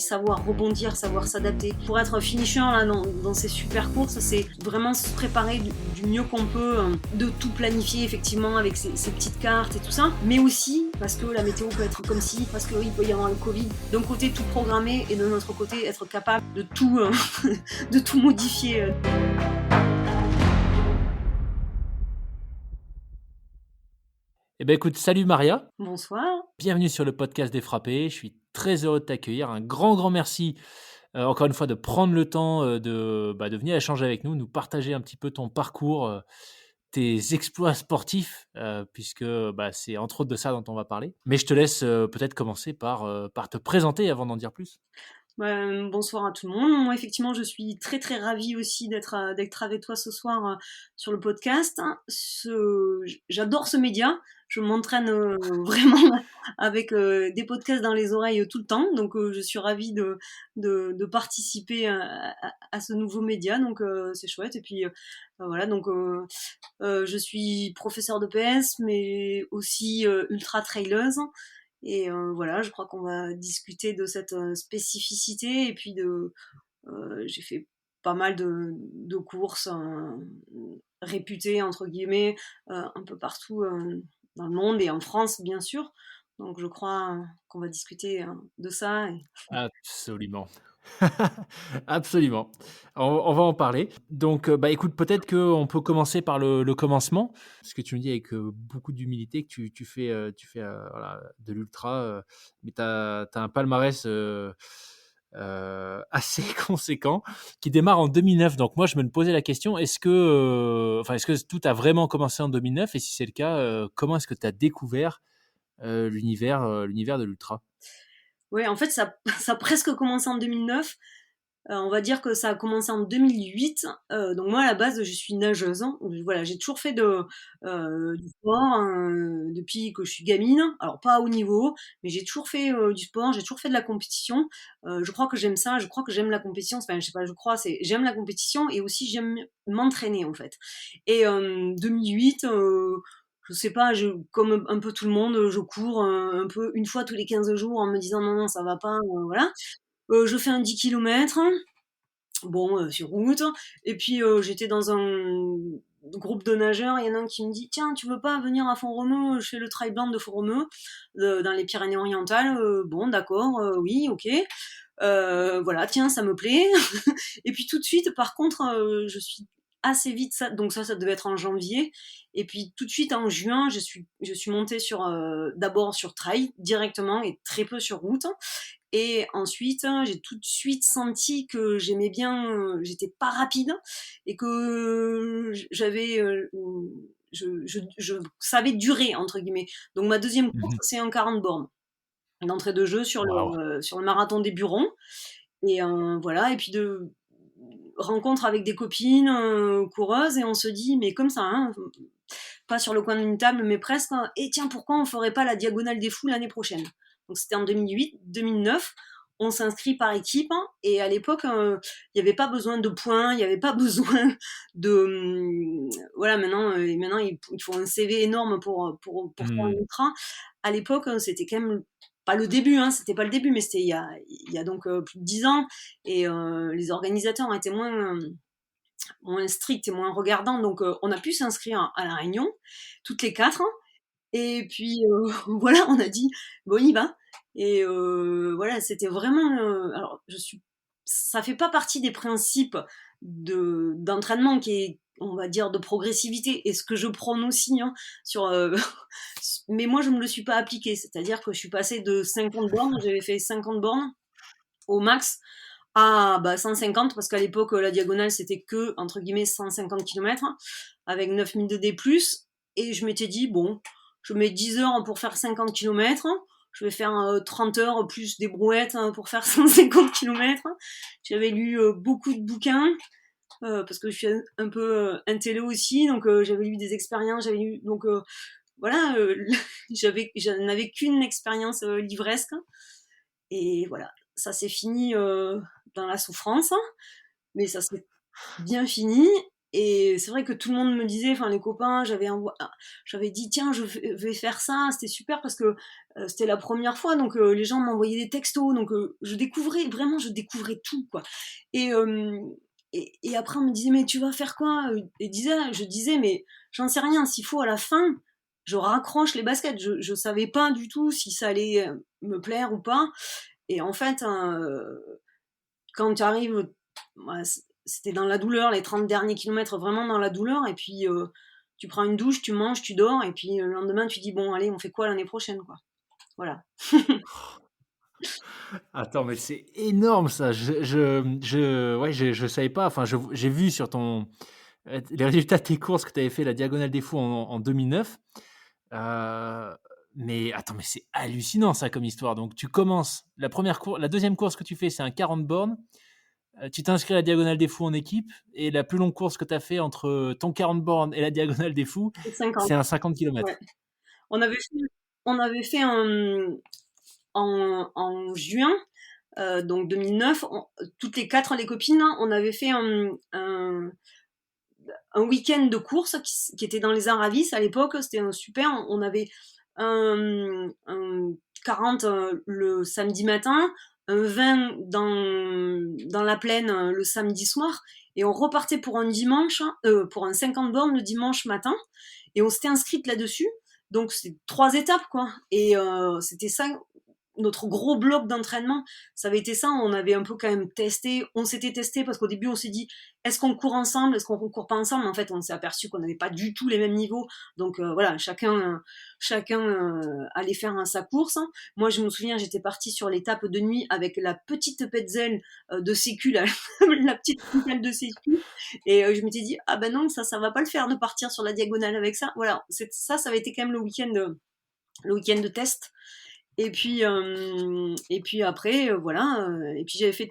savoir rebondir, savoir s'adapter. Pour être finisher là, dans ces super courses, c'est vraiment se préparer du mieux qu'on peut, de tout planifier effectivement avec ces petites cartes et tout ça, mais aussi parce que la météo peut être comme ci, parce qu'il peut y avoir le Covid. D'un côté tout programmer et de notre côté être capable de tout, de tout modifier. Eh ben écoute, salut Maria, Bonsoir. bienvenue sur le podcast des frappés. Je suis très heureux de t'accueillir. Un grand merci, encore une fois, de prendre le temps de venir échanger avec nous partager un petit peu ton parcours, tes exploits sportifs, puisque c'est entre autres de ça dont on va parler. Mais je te laisse peut-être commencer par te présenter avant d'en dire plus. Bonsoir à tout le monde. Moi, effectivement, je suis très très ravie aussi d'être avec toi ce soir sur le podcast. J'adore ce média. Je m'entraîne vraiment avec des podcasts dans les oreilles tout le temps. Donc, je suis ravie de participer à ce nouveau média. Donc, c'est chouette. Et puis, voilà. Donc, je suis professeure de PS, mais aussi ultra traileuse. Et voilà, je crois qu'on va discuter de cette spécificité. Et puis, j'ai fait pas mal de courses réputées, entre guillemets, un peu partout dans le monde et en France, bien sûr. Donc, je crois qu'on va discuter de ça. Absolument. Absolument. On va en parler. Donc, écoute, peut-être qu'on peut commencer par le commencement, parce que tu me dis avec beaucoup d'humilité que tu fais voilà, de l'ultra, mais tu as un palmarès assez conséquent qui démarre en 2009. Donc, moi, je me posais la question, est-ce que tout a vraiment commencé en 2009? Et si c'est le cas, comment est-ce que tu as découvert l'univers de l'ultra? Ouais, en fait, ça, ça a presque commencé en 2009. On va dire que ça a commencé en 2008. Donc moi, à la base, je suis nageuse, hein. Voilà, j'ai toujours fait du sport depuis que je suis gamine. Alors pas à haut niveau, mais j'ai toujours fait du sport, j'ai toujours fait de la compétition. Je crois que j'aime ça, je crois que j'aime la compétition. Enfin, je sais pas, je crois, c'est j'aime la compétition et aussi j'aime m'entraîner en fait. Et 2008, je sais pas, comme un peu tout le monde, je cours un peu une fois tous les 15 jours en me disant non, non, ça va pas, voilà. Je fais un 10 kilomètres, bon, sur route. Et puis j'étais dans un groupe de nageurs, il y en a un qui me dit tiens, tu veux pas venir à Font-Romeu, je fais le trail blanc de Font-Romeu dans les Pyrénées-Orientales. Bon, d'accord, oui, ok. Voilà, tiens, ça me plaît. Et puis tout de suite, par contre, je suis assez vite, donc ça devait être en janvier. Et puis tout de suite en juin, je suis montée d'abord sur trail directement et très peu sur route. Et ensuite, j'ai tout de suite senti que j'aimais bien, j'étais pas rapide et que je savais durer entre guillemets. Donc ma deuxième course, Mhm. c'est un 40 bornes d'entrée de jeu Waouh. sur le marathon des Burons. Et voilà, et puis de rencontre avec des copines coureuses et on se dit mais comme ça, hein, pas sur le coin d'une table mais presque. Et tiens, pourquoi on ferait pas la diagonale des fous l'année prochaine? Donc c'était en 2008, 2009. On s'inscrit par équipe, hein, et à l'époque, il n'y avait pas besoin de points, il n'y avait pas besoin voilà, maintenant il faut un CV énorme pour faire un Hmm. ultra. À l'époque, c'était quand même pas le début, hein, c'était pas le début, mais c'était il y a donc plus de 10 ans, et les organisateurs étaient moins stricts et moins regardants, donc on a pu s'inscrire à la réunion, toutes les quatre, hein. Et puis voilà, on a dit bon, on y va. Et voilà, c'était vraiment. Alors, ça fait pas partie des principes d'entraînement qui est, on va dire, de progressivité, et ce que je prône aussi, hein, sur. Mais moi, je me le suis pas appliqué, c'est-à-dire que je suis passée de 50 bornes, j'avais fait 50 bornes au max à 150, parce qu'à l'époque, la diagonale, c'était que, entre guillemets, 150 km, avec 9000 de D+, et je m'étais dit, bon, je mets 10 heures pour faire 50 km, je vais faire 30 heures plus des brouettes pour faire 150 km. J'avais lu beaucoup de bouquins, parce que je suis un peu intello aussi, donc j'avais lu des expériences, donc voilà, j'en avais qu'une expérience livresque, et voilà, ça s'est fini dans la souffrance, mais ça s'est bien fini. Et c'est vrai que tout le monde me disait, enfin les copains, j'avais dit tiens, vais faire ça, c'était super parce que c'était la première fois, donc les gens m'envoyaient des textos, donc je découvrais tout quoi. Et, euh, et après on me disait mais tu vas faire quoi? Je disais mais j'en sais rien, s'il faut à la fin, je raccroche les baskets. Je savais pas du tout si ça allait me plaire ou pas. Et en fait, quand tu arrives, ouais, c'était dans la douleur, les 30 derniers kilomètres, vraiment dans la douleur, et puis tu prends une douche, tu manges, tu dors, et puis le lendemain, tu dis, bon, allez, on fait quoi l'année prochaine, quoi. Voilà. Attends, mais c'est énorme ça. Ouais, je savais pas. Enfin, j'ai vu sur les résultats de tes courses que tu avais fait la Diagonale des Fous en 2009. Euh, mais attends, mais c'est hallucinant ça comme histoire. Donc tu commences la deuxième course que tu fais, c'est un 40 bornes. Tu t'inscris à la Diagonale des Fous en équipe et la plus longue course que tu as fait entre ton 40 bornes et la Diagonale des Fous, C'est 50. c'est un 50 Ouais. km. On avait fait, on avait fait en juin, donc 2009, toutes les quatre, les copines, hein, on avait fait un week-end de course qui était dans les Aravis à l'époque. C'était un super. On avait un 40 le samedi matin, un 20 dans la plaine le samedi soir, et on repartait pour un dimanche, pour un 50 bornes le dimanche matin, et on s'était inscrite là-dessus. Donc c'est 3 étapes quoi. Et c'était ça notre gros bloc d'entraînement, ça avait été ça. On avait un peu quand même testé, on s'était testé parce qu'au début on s'est dit est-ce qu'on court ensemble, est-ce qu'on court pas ensemble. En fait, on s'est aperçu qu'on n'avait pas du tout les mêmes niveaux, donc voilà, chacun allait faire sa course. Moi, je me souviens, j'étais partie sur l'étape de nuit avec la petite Petzel de sécu, la petite petite de sécu, et je m'étais dit ah ben non, ça va pas le faire de partir sur la diagonale avec ça. Voilà, ça avait été quand même le week-end de test. Et puis après, voilà. Et puis j'avais fait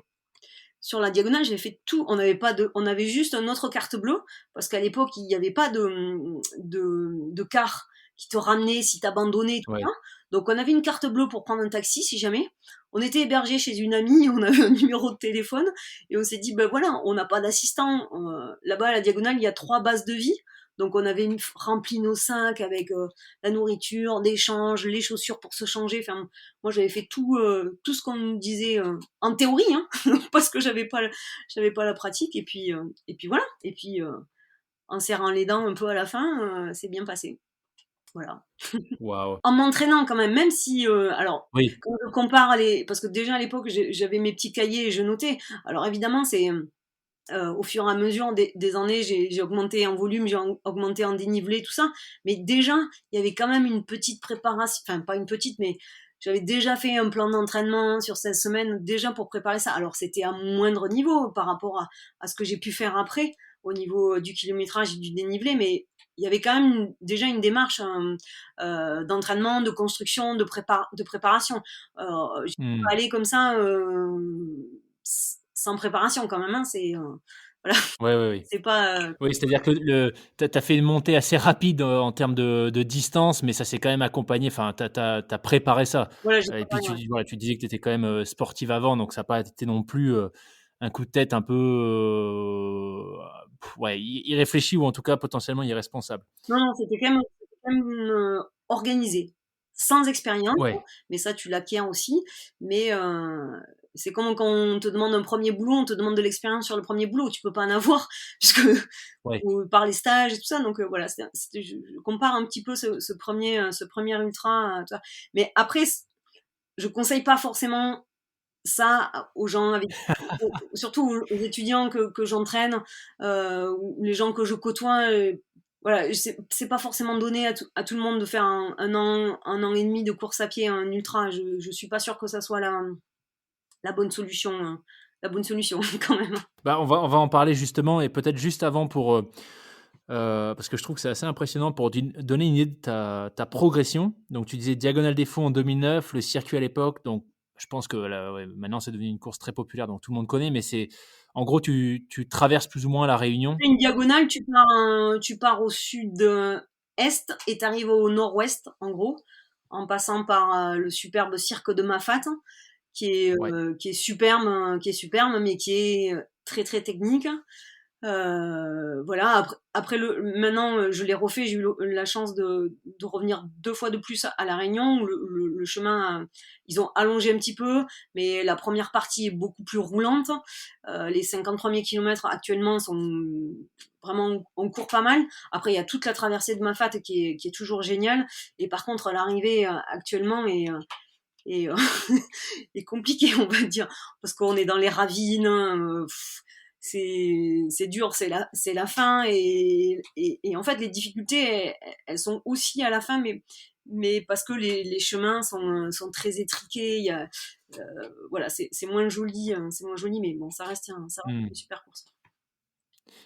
sur la diagonale, j'avais fait tout. On avait juste un autre carte bleue parce qu'à l'époque il n'y avait pas de car qui te ramenait si t'abandonnais tout ça. Ouais. Donc on avait une carte bleue pour prendre un taxi si jamais. On était hébergé chez une amie, on avait un numéro de téléphone et on s'est dit ben voilà, on n'a pas d'assistant. Là-bas à la diagonale il y a 3 bases de vie. Donc on avait rempli nos sacs avec la nourriture, des changes, les chaussures pour se changer. Enfin, moi j'avais fait tout ce qu'on nous disait en théorie, hein, parce que j'avais pas la pratique. Et puis voilà. Et puis en serrant les dents un peu à la fin, c'est bien passé. Voilà. Waouh. En m'entraînant quand même si alors Oui. quand je compare parce que déjà à l'époque j'avais mes petits cahiers et je notais. Alors évidemment c'est au fur et à mesure des années, j'ai augmenté en volume, j'ai augmenté en dénivelé, tout ça. Mais déjà, il y avait quand même une petite préparation, enfin pas une petite, mais j'avais déjà fait un plan d'entraînement sur 16 semaines déjà pour préparer ça. Alors c'était à moindre niveau par rapport à ce que j'ai pu faire après au niveau du kilométrage et du dénivelé, mais il y avait quand même déjà une démarche d'entraînement, de construction, de préparation. J'ai Hmm. pas allé comme ça sans préparation quand même. Hein, voilà, Ouais, ouais, oui. c'est pas. Oui, c'est-à-dire que tu as fait une montée assez rapide, en termes de distance, mais ça s'est quand même accompagné, enfin, tu as préparé ça, Voilà, j'ai et puis préparé. Ouais. tu disais que tu étais quand même, sportive avant, donc ça a pas été non plus, un coup de tête un peu, ouais, irréfléchi ou en tout cas potentiellement irresponsable. Non, non, c'était quand même organisé, sans expérience, Ouais, mais ça tu l'acquiers aussi. Mais c'est comme quand on te demande un premier boulot, on te demande de l'expérience sur le premier boulot, tu peux pas en avoir puisque ouais. ou par les stages et tout ça. Donc voilà, je compare un petit peu ce premier ultra. Tu vois. Mais après, je conseille pas forcément ça aux gens surtout aux étudiants que j'entraîne, ou les gens que je côtoie. Voilà, c'est pas forcément donné à tout le monde de faire un an et demi de course à pied, un ultra. Je suis pas sûre que ça soit la bonne solution, la bonne solution quand même. Bah, on va en parler justement et peut-être juste avant parce que je trouve que c'est assez impressionnant pour donner une idée de ta progression. Donc tu disais Diagonale des Fous en 2009, le circuit à l'époque, donc je pense que là, ouais, maintenant c'est devenu une course très populaire, donc tout le monde connaît, mais c'est en gros tu traverses plus ou moins la Réunion. Une diagonale, tu pars au sud-est et tu arrives au nord-ouest, en gros, en passant par le superbe cirque de Mafat, qui est, Ouais. qui est superbe, mais qui est très très technique. Voilà, après maintenant, je l'ai refait, j'ai eu la chance de revenir 2 fois de plus à La Réunion, où le chemin, ils ont allongé un petit peu, mais la première partie est beaucoup plus roulante. Les 50 premiers kilomètres actuellement sont vraiment, on court pas mal. Après, il y a toute la traversée de Mafat qui est toujours géniale. Et par contre, l'arrivée actuellement est, est compliquée, on va dire, parce qu'on est dans les ravines. C'est dur, c'est la fin. Et en fait, les difficultés, elles sont aussi à la fin, mais parce que les chemins sont très étriqués. Voilà, c'est moins joli, c'est moins joli, mais bon, ça reste Mmh. une super course.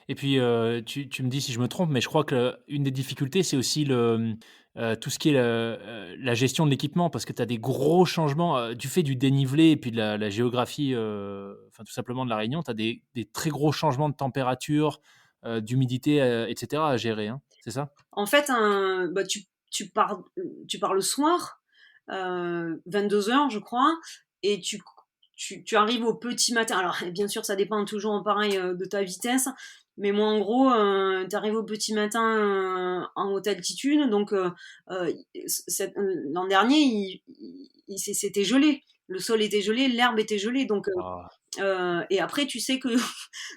Et puis, tu me dis si je me trompe, mais je crois qu'une des difficultés, c'est aussi tout ce qui est la gestion de l'équipement parce que tu as des gros changements, du fait du dénivelé et puis de la géographie, enfin, tout simplement de la Réunion, tu as des très gros changements de température, d'humidité, et cetera à gérer, hein, c'est ça? En fait, bah, tu pars le soir, 22 heures, je crois, et tu arrives au petit matin. Alors, bien sûr, ça dépend toujours pareil de ta vitesse, mais moi, en gros, tu arrives au petit matin en haute altitude. Donc, l'an dernier, c'était gelé. Le sol était gelé, l'herbe était gelée. Donc, Ah. et après, tu sais que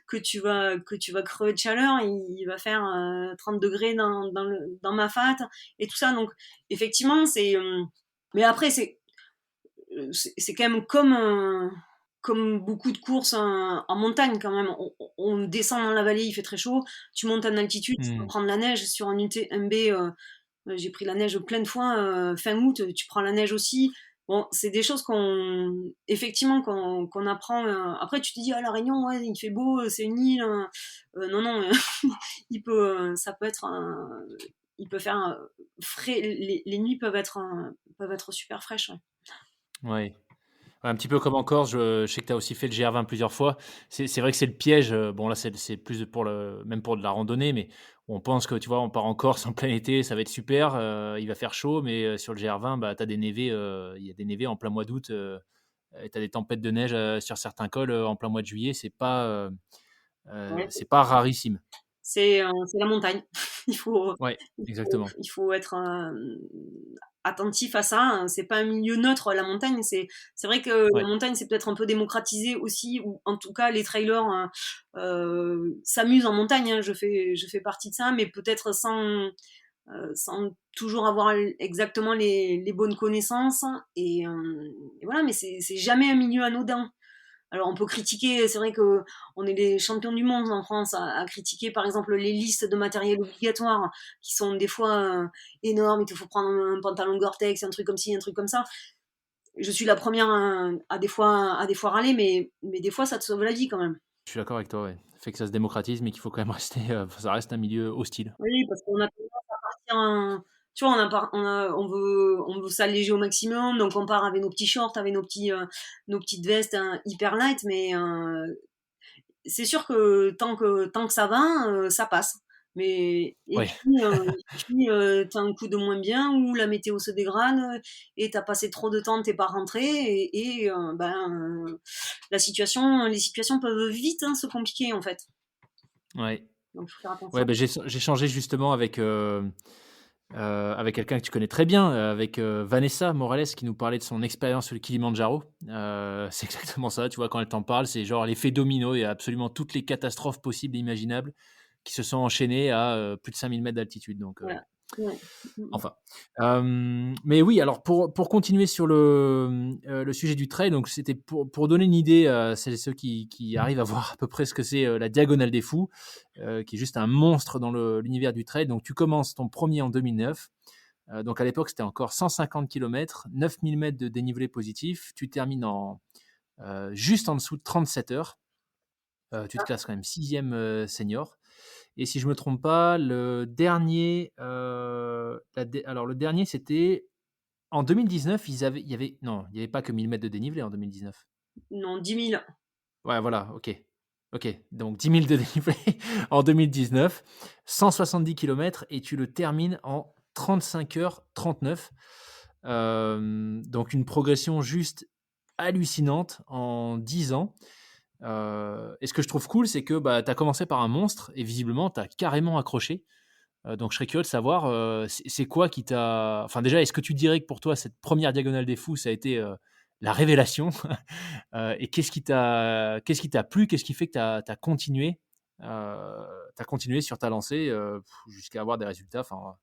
que tu vas crever de chaleur, il va faire 30 degrés dans ma fat et tout ça. Donc, effectivement, mais après, c'est quand même comme beaucoup de courses en montagne quand même. On descend dans la vallée, il fait très chaud. Tu montes en altitude, tu peux Mmh. prendre la neige sur un UTMB. J'ai pris la neige plein de fois fin août. Tu prends la neige aussi. Bon, c'est des choses effectivement, qu'on apprend. Après, tu te dis, à La Réunion, ouais, il fait beau, c'est une île. Non, non, ça peut être, il peut faire frais. Les nuits peuvent être super fraîches. Ouais. Ouais. Ouais, un petit peu comme en Corse, je sais que tu as aussi fait le GR20 plusieurs fois. C'est vrai que c'est le piège, bon là, c'est plus pour même pour de la randonnée, mais on pense que, tu vois, on part en Corse en plein été, ça va être super, il va faire chaud, mais sur le GR20, bah, tu as des névés, il y a des névés en plein mois d'août, et tu as des tempêtes de neige, sur certains cols, en plein mois de juillet, Ouais, c'est pas rarissime. c'est la montagne. Il faut, Ouais, exactement. il faut être attentif à ça. Hein. C'est pas un milieu neutre, la montagne. C'est vrai que la Ouais. montagne, c'est peut-être un peu démocratisé aussi, ou en tout cas, les trailers s'amusent en montagne. Hein. Je fais partie de ça, mais peut-être sans toujours avoir exactement les bonnes connaissances. Et voilà, mais c'est jamais un milieu anodin. Alors on peut critiquer, c'est vrai que on est les champions du monde en France à critiquer par exemple les listes de matériel obligatoire qui sont des fois énormes. Il te faut prendre un pantalon Gore-Tex, un truc comme ci, un truc comme ça. Je suis la première à des fois râler, mais des fois ça te sauve la vie quand même. Je suis d'accord avec toi, ouais. Le fait que ça se démocratise, mais qu'il faut quand même rester, ça reste un milieu hostile. Oui, parce qu'on a tendance à partir tu vois, on veut s'alléger au maximum, donc on part avec nos petits shorts, avec nos petites vestes hyper light, mais c'est sûr que tant que ça va, ça passe. Mais et Ouais. puis, tu un coup de moins bien ou la météo se dégrade, et t'as passé trop de temps, tu pas rentré les situations peuvent vite, hein, se compliquer, en fait. Ouais. Donc faut faire Ouais, attention. bah, j'ai changé justement avec quelqu'un que tu connais très bien, avec, Vanessa Morales qui nous parlait de son expérience sur le Kilimandjaro. C'est exactement ça, tu vois? Quand elle t'en parle, c'est genre l'effet domino. Il y a absolument toutes les catastrophes possibles et imaginables qui se sont enchaînées à, plus de 5 000 mètres d'altitude donc Voilà. Ouais. Mmh mh. enfin, mais oui, alors pour continuer sur le sujet du trail, donc c'était pour donner une idée à celles et ceux qui arrivent à voir à peu près ce que c'est, la Diagonale des Fous, qui est juste un monstre dans l'univers du trail. Donc tu commences ton premier en 2009, donc à l'époque, c'était encore 150 kilomètres, 9 000 mètres de dénivelé positif. Tu termines juste en dessous de 37 heures. Tu te classes quand même 6e, senior. Et si je me trompe pas, le dernier, alors le dernier, c'était en 2019, il y avait non, il y avait pas que 1000 mètres de dénivelé en 2019. Non, 10 000. Ouais, voilà, OK. OK, donc 10 000 de dénivelé en 2019, 170 kilomètres et tu le termines en 35 heures 39. Donc une progression juste hallucinante en 10 ans. Et ce que je trouve cool, c'est que, bah, tu as commencé par un monstre et visiblement tu as carrément accroché. Donc je serais curieux de savoir, c'est quoi qui t'a enfin déjà, est-ce que tu dirais que pour toi cette première Diagonale des Fous, ça a été, la révélation? Et qu'est-ce qui t'a plu? Qu'est-ce qui fait que tu as continué, sur ta lancée, jusqu'à avoir des résultats, enfin,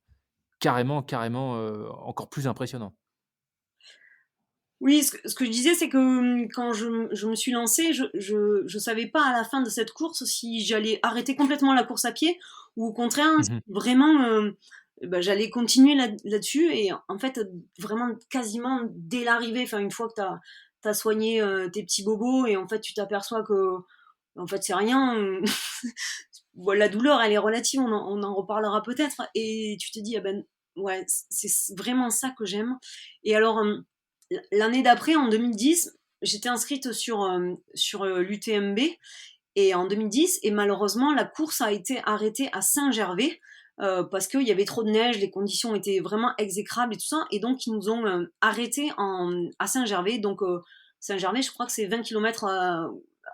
carrément, encore plus impressionnants? Oui, ce que je disais, c'est que quand je me suis lancée, je savais pas à la fin de cette course si j'allais arrêter complètement la course à pied ou au contraire, Mmh si mh. vraiment, bah, j'allais continuer là-dessus. Et en fait, vraiment quasiment dès l'arrivée, enfin une fois que t'as soigné tes petits bobos et en fait tu t'aperçois que en fait c'est rien. Bon, la douleur, elle est relative, on en reparlera peut-être. Et tu te dis, ah ben ouais, c'est vraiment ça que j'aime. Et alors, l'année d'après, en 2010, j'étais inscrite sur l'UTMB et en 2010, et malheureusement, la course a été arrêtée à Saint-Gervais parce qu'il y avait trop de neige, les conditions étaient vraiment exécrables et tout ça. Et donc, ils nous ont arrêtés à Saint-Gervais. Donc, Saint-Gervais, je crois que c'est 20 kilomètres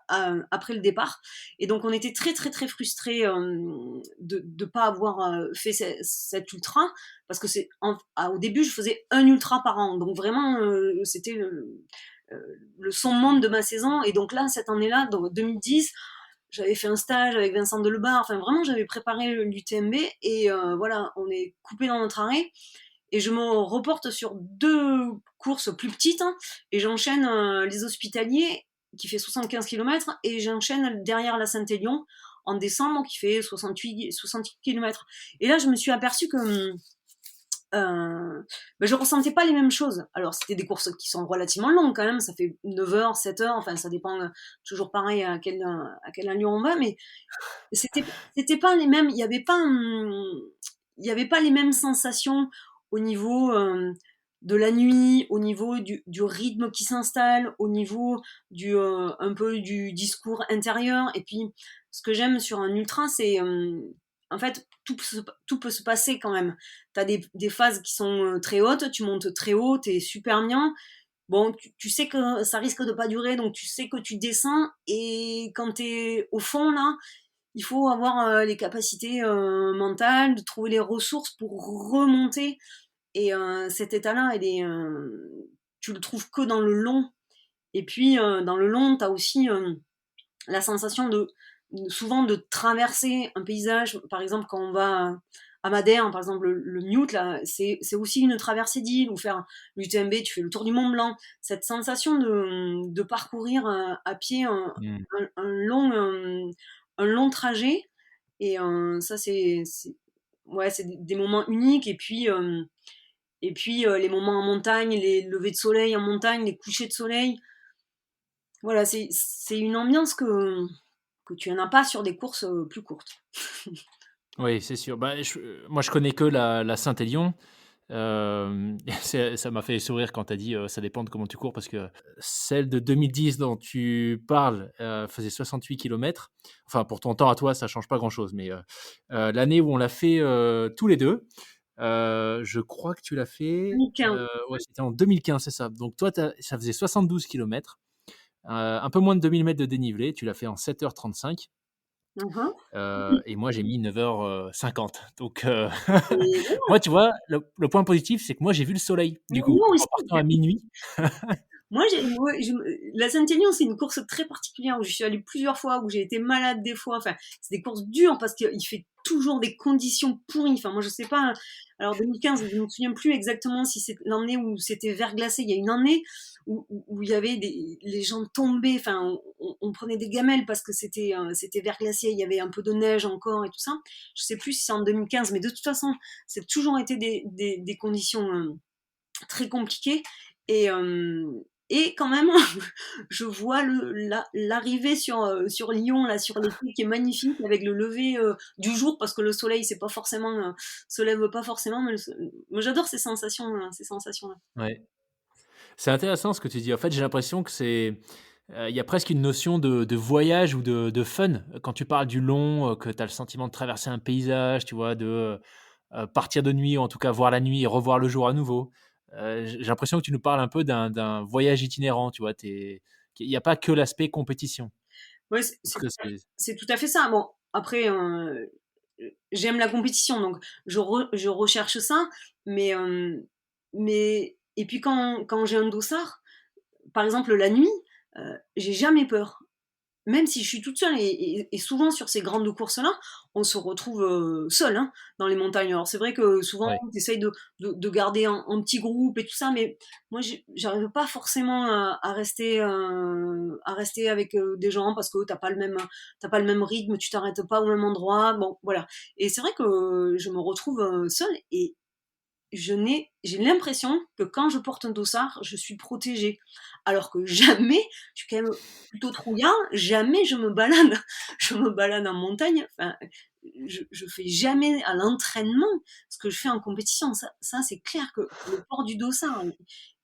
après le départ. Et donc, on était très, très, très frustrés de ne pas avoir fait cet ultra parce que au début, je faisais un ultra par an. Donc, vraiment, c'était euh, le summum de ma saison. Et donc là, cette année-là, donc 2010, j'avais fait un stage avec Vincent Delebarre. Enfin, vraiment, j'avais préparé l'UTMB. Et voilà, on est coupé dans notre arrêt. Et je me reporte sur deux courses plus petites, hein, et j'enchaîne les Hospitaliers qui fait 75 kilomètres et j'enchaîne derrière la Saint-Élion en décembre qui fait 68 kilomètres. Et là, je me suis aperçue que ben, je ressentais pas les mêmes choses. Alors, c'était des courses qui sont relativement longues quand même, ça fait 9 heures, 7 heures, enfin, ça dépend toujours pareil à quelle allure on va, mais c'était, c'était pas les mêmes, il y avait pas les mêmes sensations au niveau de la nuit, au niveau du rythme qui s'installe, au niveau un peu du discours intérieur. Et puis, ce que j'aime sur un ultra, c'est en fait, tout peut se passer quand même. T'as des phases qui sont très hautes, tu montes très haut, t'es super bien. Bon, tu sais que ça risque de pas durer, donc tu sais que tu descends. Et quand t'es au fond, là, il faut avoir les capacités mentales, de trouver les ressources pour remonter. Et cet état-là, tu le trouves que dans le long. Et puis, dans le long, tu as aussi la sensation souvent de traverser un paysage. Par exemple, quand on va à Madère, par exemple, le Mute, là, c'est aussi une traversée d'île, ou faire l'UTMB, tu fais le tour du Mont Blanc. Cette sensation de parcourir à pied Mmh. un long trajet. Et ça, ouais, c'est des moments uniques. Et puis les moments en montagne, les levées de soleil en montagne, les couchers de soleil. Voilà, c'est une ambiance que tu n'as pas sur des courses plus courtes. Oui, c'est sûr. Bah, moi, je connais que la Saint-Élion. Ça m'a fait sourire quand tu as dit, ça dépend de comment tu cours parce que celle de 2010 dont tu parles, faisait 68 kilomètres. Enfin, pour ton temps à toi, ça change pas grand-chose, mais l'année où on l'a fait, tous les 2, je crois que tu l'as fait, 2015. ouais, c'était en 2015, c'est ça. Donc toi, ça faisait 72 kilomètres, un peu moins de 2000 mètres de dénivelé. Tu l'as fait en 7h35. Mhm. Et moi, j'ai mis 9h50. Donc, Et moi, tu vois, le point positif, c'est que moi, j'ai vu le soleil, du coup, moi en aussi. partant à minuit. Moi, la Saint-Élion, c'est une course très particulière où je suis allée plusieurs fois, où j'ai été malade des fois. Enfin, c'est des courses dures parce qu'il fait toujours des conditions pourries. Enfin, moi, je sais pas. Alors, 2015, je ne me souviens plus exactement si c'est l'année où c'était verglacé. Il y a une année où il y avait les gens tombaient. Enfin, on prenait des gamelles parce que c'était verglacé. Il y avait un peu de neige encore et tout ça. Je sais plus si c'est en 2015, mais de toute façon, c'est toujours été des conditions très compliquées. Et, et quand même, je vois l'arrivée sur Lyon, là, sur l'été, qui est magnifique, avec le lever du jour, parce que le soleil se lève pas forcément. Mais moi, j'adore ces sensations-là. Ouais. C'est intéressant ce que tu dis. En fait, j'ai l'impression que il y a presque une notion de voyage ou de fun. Quand tu parles du long, que tu as le sentiment de traverser un paysage, tu vois, de, partir de nuit ou en tout cas voir la nuit et revoir le jour à nouveau. J'ai l'impression que tu nous parles un peu d'un voyage itinérant, tu vois? Il y a pas que l'aspect compétition. Ouais, Parce que c'est c'est tout à fait ça. Bon, après, j'aime la compétition, donc je recherche ça, mais, et puis quand j'ai un dossard, par exemple la nuit, j'ai jamais peur. Même si je suis toute seule, et souvent sur ces grandes courses-là, on se retrouve seul, hein, dans les montagnes. Alors c'est vrai que souvent ouais. tu essayes de garder un petit groupe et tout ça, mais moi j'arrive pas forcément à rester avec des gens parce que t'as pas le même rythme, tu t'arrêtes pas au même endroit. Bon, voilà. Et c'est vrai que je me retrouve seule, et j'ai l'impression que quand je porte un dossard, je suis protégée. Alors que jamais, je suis quand même plutôt trouillarde, jamais je me balade, je me balade en montagne. Enfin, je fais jamais à l'entraînement ce que je fais en compétition. Ça c'est clair que le port du dossard,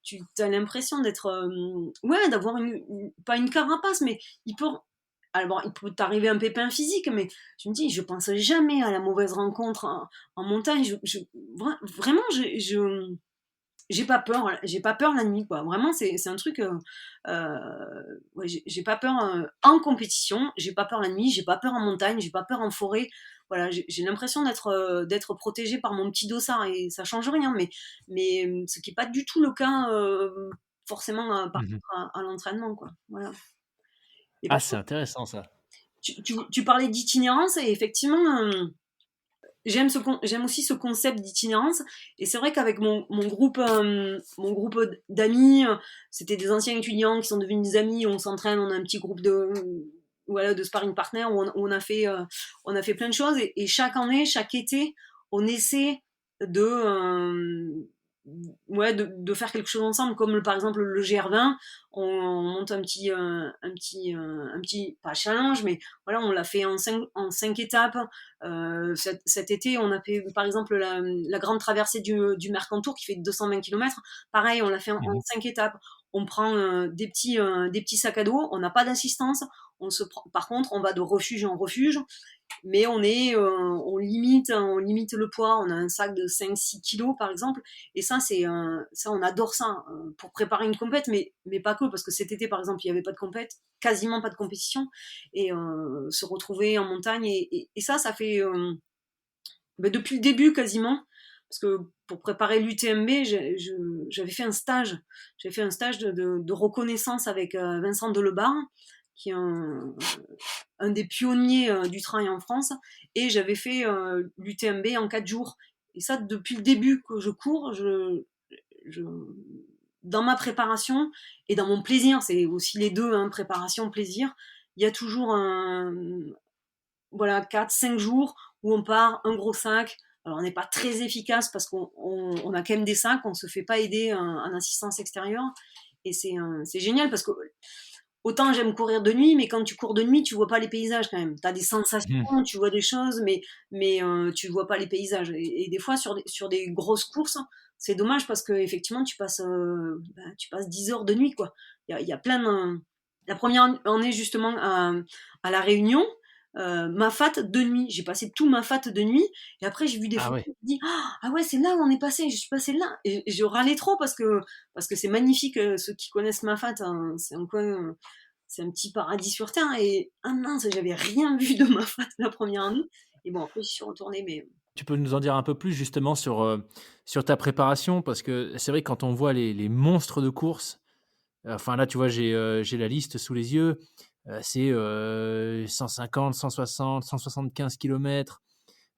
tu as l'impression d'être, ouais, d'avoir pas une carapace, mais il peut, alors il peut t'arriver un pépin physique, mais je me dis, je pense jamais à la mauvaise rencontre en montagne. Vraiment, j'ai pas peur la nuit, quoi. Vraiment, c'est un truc. Ouais, j'ai pas peur en compétition, j'ai pas peur la nuit, j'ai pas peur en montagne, j'ai pas peur en forêt. Voilà, j'ai l'impression d'être protégée par mon petit dossard, et ça change rien, mais ce qui est pas du tout le cas forcément par Mmh. contre à l'entraînement, quoi. Voilà. Et Ah, par c'est contre, intéressant ça. tu parlais d'itinérance, et effectivement. J'aime aussi ce concept d'itinérance, et c'est vrai qu'avec mon groupe d'amis, c'était des anciens étudiants qui sont devenus des amis, on s'entraîne, on a un petit groupe voilà, de sparring partners on a fait plein de choses, et chaque année, chaque été, on essaie de, ouais, de faire quelque chose ensemble, comme par exemple le GR20, on monte un petit, pas challenge, mais voilà, on l'a fait en 5 étapes. Cet été, on a fait par exemple la grande traversée du Mercantour qui fait 220 km. Pareil, on l'a fait en Mmh. 5 étapes. On prend des petits sacs à dos, on n'a pas d'assistance. Par contre, on va de refuge en refuge, mais on limite le poids. On a un sac de 5-6 kilos par exemple, et ça, on adore ça pour préparer une compète, mais pas que, parce que cet été par exemple, il n'y avait pas de compète, quasiment pas de compétition, et se retrouver en montagne, et ça fait depuis le début quasiment, parce que pour préparer l'UTMB, j'avais fait un stage. J'avais fait un stage de reconnaissance avec Vincent Delebarre, qui est un des pionniers du trail en France, et j'avais fait l'UTMB en 4 jours. Et ça, depuis le début que je cours, je, dans ma préparation et dans mon plaisir, c'est aussi les deux, hein, préparation, plaisir, il y a toujours voilà, 4-5 jours où on part, un gros sac. Alors on n'est pas très efficace parce qu'on a quand même des sacs, on ne se fait pas aider en assistance extérieure. Et c'est génial parce que autant j'aime courir de nuit, mais quand tu cours de nuit, tu vois pas les paysages quand même. Tu as des sensations, Mmh. tu vois des choses, mais tu vois pas les paysages. Et des fois, sur des grosses courses, c'est dommage parce que effectivement, tu passes 10 heures de nuit, quoi. Il y a plein de... La première année, justement, à La Réunion, ma fat de nuit. J'ai passé tout ma fat de nuit, et après, j'ai vu des Ah photos, ouais. je me dis, ah ouais, c'est là où on est passé, je suis passé là. Et je râlais trop parce que c'est magnifique, ceux qui connaissent ma fat, hein, c'est un petit paradis sur terre, et ah mince, j'avais rien vu de ma fat la première année. Et bon, après, j'y suis retournée, mais Tu peux nous en dire un peu plus justement sur ta préparation? Parce que c'est vrai que quand on voit les monstres de course, enfin là, tu vois, j'ai la liste sous les yeux, c'est, 150-160-175 kilomètres,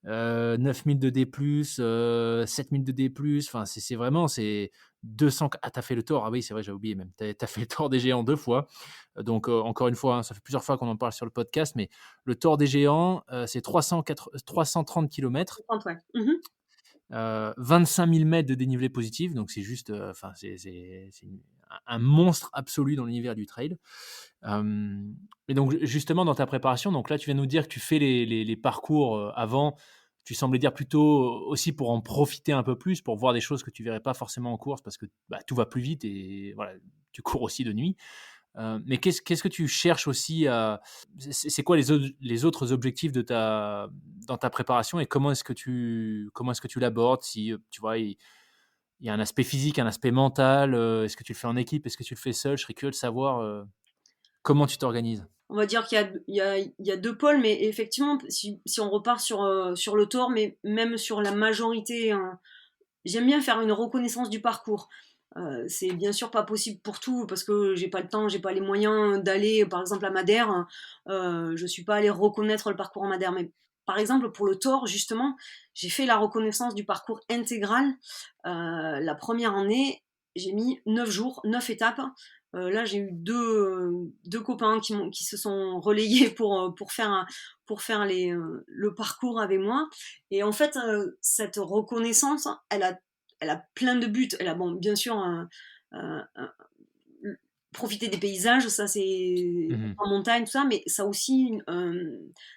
9 000 de D+, 7 000 de D+, enfin c'est vraiment c'est 200. Ah, tu as fait le Tour, ah oui, c'est vrai, j'ai oublié même. Tu as fait le Tour des Géants 2 fois, donc encore une fois, hein, ça fait plusieurs fois qu'on en parle sur le podcast, mais le Tour des Géants, c'est 330 kilomètres, 30, ouais. Mmh. 25 000 mètres de dénivelé positif, donc c'est juste, enfin c'est un monstre absolu dans l'univers du trail. Et donc justement dans ta préparation, donc là tu viens de nous dire que tu fais les parcours, avant, tu semblais dire plutôt aussi pour en profiter un peu plus, pour voir des choses que tu verrais pas forcément en course parce que, bah, tout va plus vite et voilà, tu cours aussi de nuit. Mais qu'est-ce que tu cherches aussi à c'est quoi les autres objectifs de ta dans ta préparation et comment est-ce que tu l'abordes? Si, tu vois, il y a un aspect physique, un aspect mental, est-ce que tu le fais en équipe? Est-ce que tu le fais seul? Je serais curieux de savoir, comment tu t'organises? on va dire qu'il y a, il y a deux pôles, mais effectivement, si on repart sur le tort, mais même sur la majorité, hein, j'aime bien faire une reconnaissance du parcours. C'est bien sûr pas possible pour tout parce que j'ai pas le temps, j'ai pas les moyens d'aller, par exemple, à Madère. Je suis pas allée reconnaître le parcours en Madère, mais par exemple pour le Thor, justement, j'ai fait la reconnaissance du parcours intégral. La première année, j'ai mis 9 jours, 9 étapes. Là, j'ai eu deux copains qui se sont relayés pour faire le parcours avec moi. Et en fait, cette reconnaissance, elle a plein de buts. Elle a, bon, bien sûr, profiter des paysages, ça c'est Mmh. en montagne, tout ça, mais ça aussi,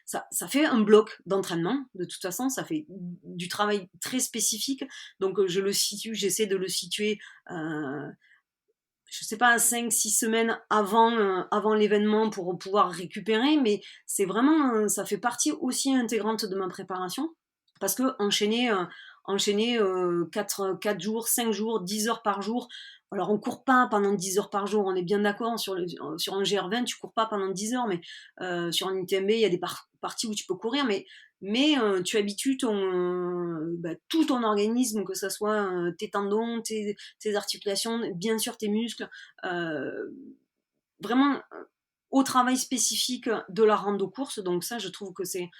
ça fait un bloc d'entraînement. De toute façon, ça fait du travail très spécifique. Donc, j'essaie de le situer, je sais pas, 5 6 semaines avant l'événement pour pouvoir récupérer, mais c'est vraiment, ça fait partie aussi intégrante de ma préparation. Parce que enchaîner 4 jours, 5 jours, 10 heures par jour. Alors on court pas pendant 10 heures par jour, on est bien d'accord, sur un GR20 tu cours pas pendant 10 heures, mais sur un UTMB il y a des parties où tu peux courir, mais tu habitues tout ton organisme, que ce soit tes tendons, tes articulations, bien sûr tes muscles, euh, vraiment au travail spécifique de la rando course. Donc ça, je trouve que c'est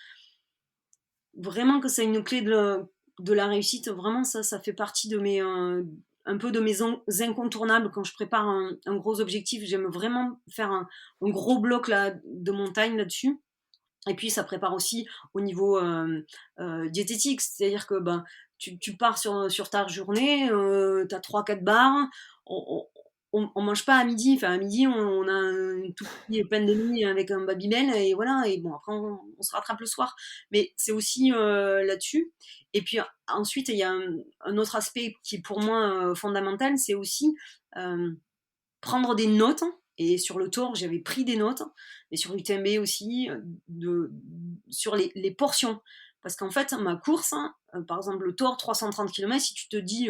vraiment que c'est une clé de la réussite. Vraiment, ça fait partie de un peu de mes incontournables quand je prépare un gros objectif. J'aime vraiment faire un gros bloc là, de montagne là-dessus. Et puis ça prépare aussi au niveau diététique, c'est-à-dire que ben, tu pars sur ta journée, tu as 3-4 barres, on, on mange pas à midi, enfin à midi on a un tout petit pain de mie avec un Babybel et voilà, et bon après on se rattrape le soir. Mais c'est aussi là-dessus. Et puis ensuite il y a un autre aspect qui est pour moi fondamental, c'est aussi euh, prendre des notes. Et sur le tour, j'avais pris des notes, et sur l'UTMB aussi, sur les portions. Parce qu'en fait, ma course, hein, par exemple le tour 330 km, si tu te dis,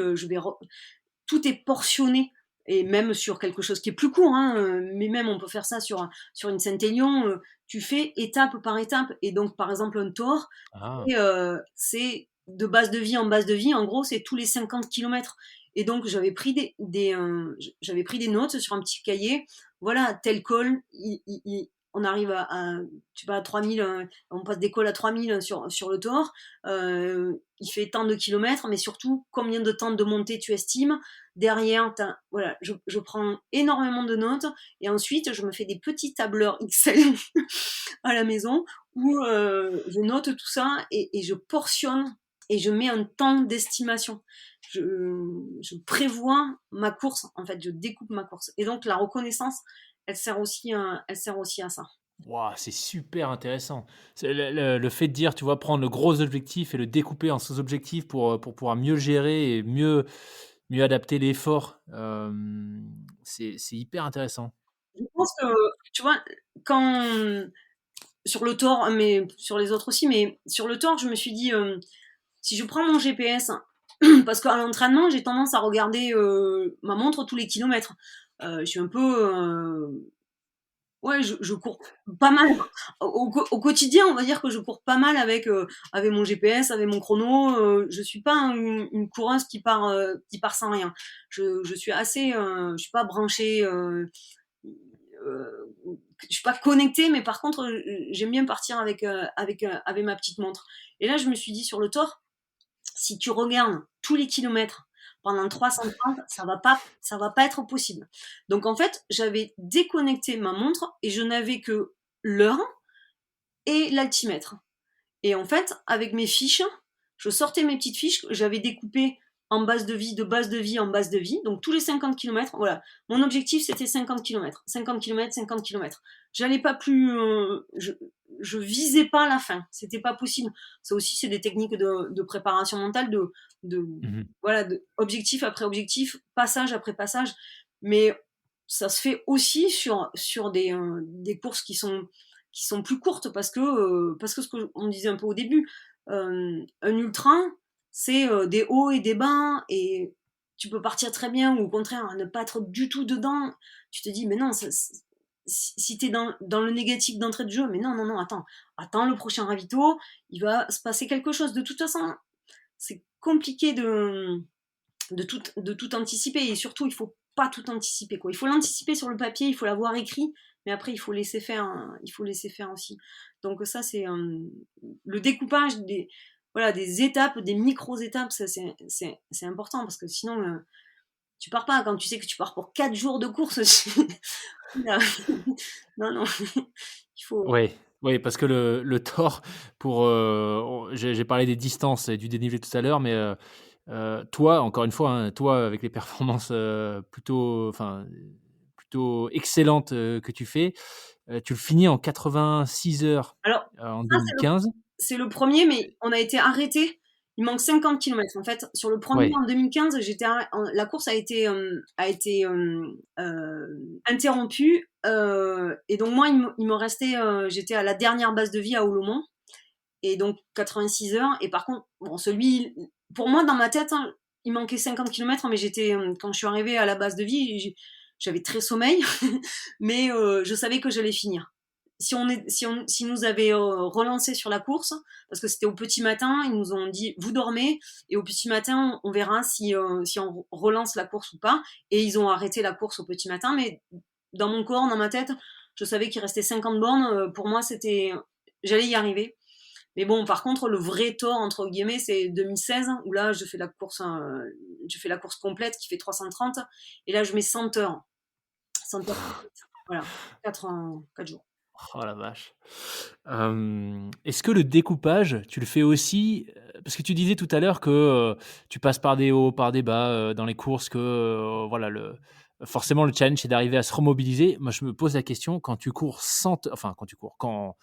tout est portionné, et même sur quelque chose qui est plus court, hein, mais même on peut faire ça sur une Saint-Élion, tu fais étape par étape. Et donc, par exemple, un tour, Ah. c'est de base de vie en base de vie, en gros, c'est tous les 50 kilomètres. Et donc, j'avais pris des notes sur un petit cahier. Voilà, tel col, on arrive je sais pas, à 3000, on passe des cols à 3000 sur le Thor. Il fait tant de kilomètres, mais surtout, combien de temps de montée tu estimes. Derrière, voilà, je prends énormément de notes, et ensuite, je me fais des petits tableurs Excel à la maison où je note tout ça, et je portionne, et je mets un temps d'estimation. Je, je prévois ma course, en fait, je découpe ma course. Et donc la reconnaissance, elle sert aussi à ça. Waouh, c'est super intéressant. C'est le fait de dire, tu vois, prendre le gros objectif et le découper en sous-objectifs pour pouvoir mieux gérer et mieux adapter l'effort, c'est hyper intéressant. Je pense que, tu vois, quand sur le tort, mais sur les autres aussi, mais sur le tort, je me suis dit, si je prends mon GPS, parce qu'à l'entraînement, j'ai tendance à regarder ma montre tous les kilomètres. Je suis un peu, ouais, je cours pas mal. Au quotidien, on va dire que je cours pas mal avec mon GPS, avec mon chrono. Je suis pas une coureuse qui part sans rien. Je suis assez, je suis pas branchée, euh, je suis pas connectée, mais par contre, j'aime bien partir avec ma petite montre. Et là, je me suis dit sur le tort, si tu regardes tous les kilomètres pendant 330, ça va pas être possible. Donc en fait, j'avais déconnecté ma montre et je n'avais que l'heure et l'altimètre. Et en fait, avec mes fiches, je sortais mes petites fiches que j'avais découpées en base de vie, de base de vie en base de vie. Donc tous les 50 kilomètres, voilà. Mon objectif, c'était 50 kilomètres. 50 kilomètres, 50 kilomètres. J'allais pas plus. Je visais pas la fin. C'était pas possible. Ça aussi, c'est des techniques de préparation mentale, de, Mmh. voilà, objectif après objectif, passage après passage. Mais ça se fait aussi sur des courses qui sont plus courtes, parce que ce qu'on disait un peu au début, un ultra, c'est des hauts et des bas, et tu peux partir très bien, ou au contraire ne pas être du tout dedans. Tu te dis mais non, si tu es dans le négatif d'entrée de jeu, mais non, non, non, attends le prochain ravito, il va se passer quelque chose. De toute façon, c'est compliqué de tout anticiper et surtout, il faut pas tout anticiper, quoi. Il faut l'anticiper sur le papier, il faut l'avoir écrit, mais après, il faut laisser faire, hein, il faut laisser faire aussi. Donc ça, c'est le découpage voilà, des étapes, des micro-étapes, ça, c'est important parce que sinon, tu pars pas quand tu sais que tu pars pour 4 jours de course. Non, non, il faut. Ouais, ouais, parce que le tort pour, j'ai parlé des distances et du dénivelé tout à l'heure, mais toi, encore une fois, hein, toi, avec les performances, plutôt enfin, plutôt excellentes, que tu fais, tu le finis en 86 heures, Alors, en ça, c'est le 2015. c'est le premier, mais on a été arrêté. Il manque 50 kilomètres. En fait, sur le premier Ouais. en 2015, la course a été interrompue. Et donc, moi, il me restait, j'étais à la dernière base de vie à Olomont. Et donc, 86 heures. Et par contre, bon, pour moi, dans ma tête, hein, il manquait 50 kilomètres, mais quand je suis arrivée à la base de vie, j'avais très sommeil, mais je savais que j'allais finir. Si nous avaient relancé sur la course, parce que c'était au petit matin, ils nous ont dit vous dormez et au petit matin on verra si on relance la course ou pas. Et ils ont arrêté la course au petit matin, mais dans mon corps, dans ma tête, je savais qu'il restait 50 bornes. Pour moi, j'allais y arriver. Mais bon, par contre, le vrai tort, entre guillemets, c'est 2016, où là, je fais la course complète qui fait 330, et là, je mets 100 heures. 100 heures complètes. Voilà, 4 jours. Oh la vache. Est-ce que le découpage, tu le fais aussi, parce que tu disais tout à l'heure que, tu passes par des hauts, par des bas, dans les courses, que, voilà forcément le challenge, c'est d'arriver à se remobiliser. Moi, je me pose la question, quand tu cours 100 enfin quand tu cours, quand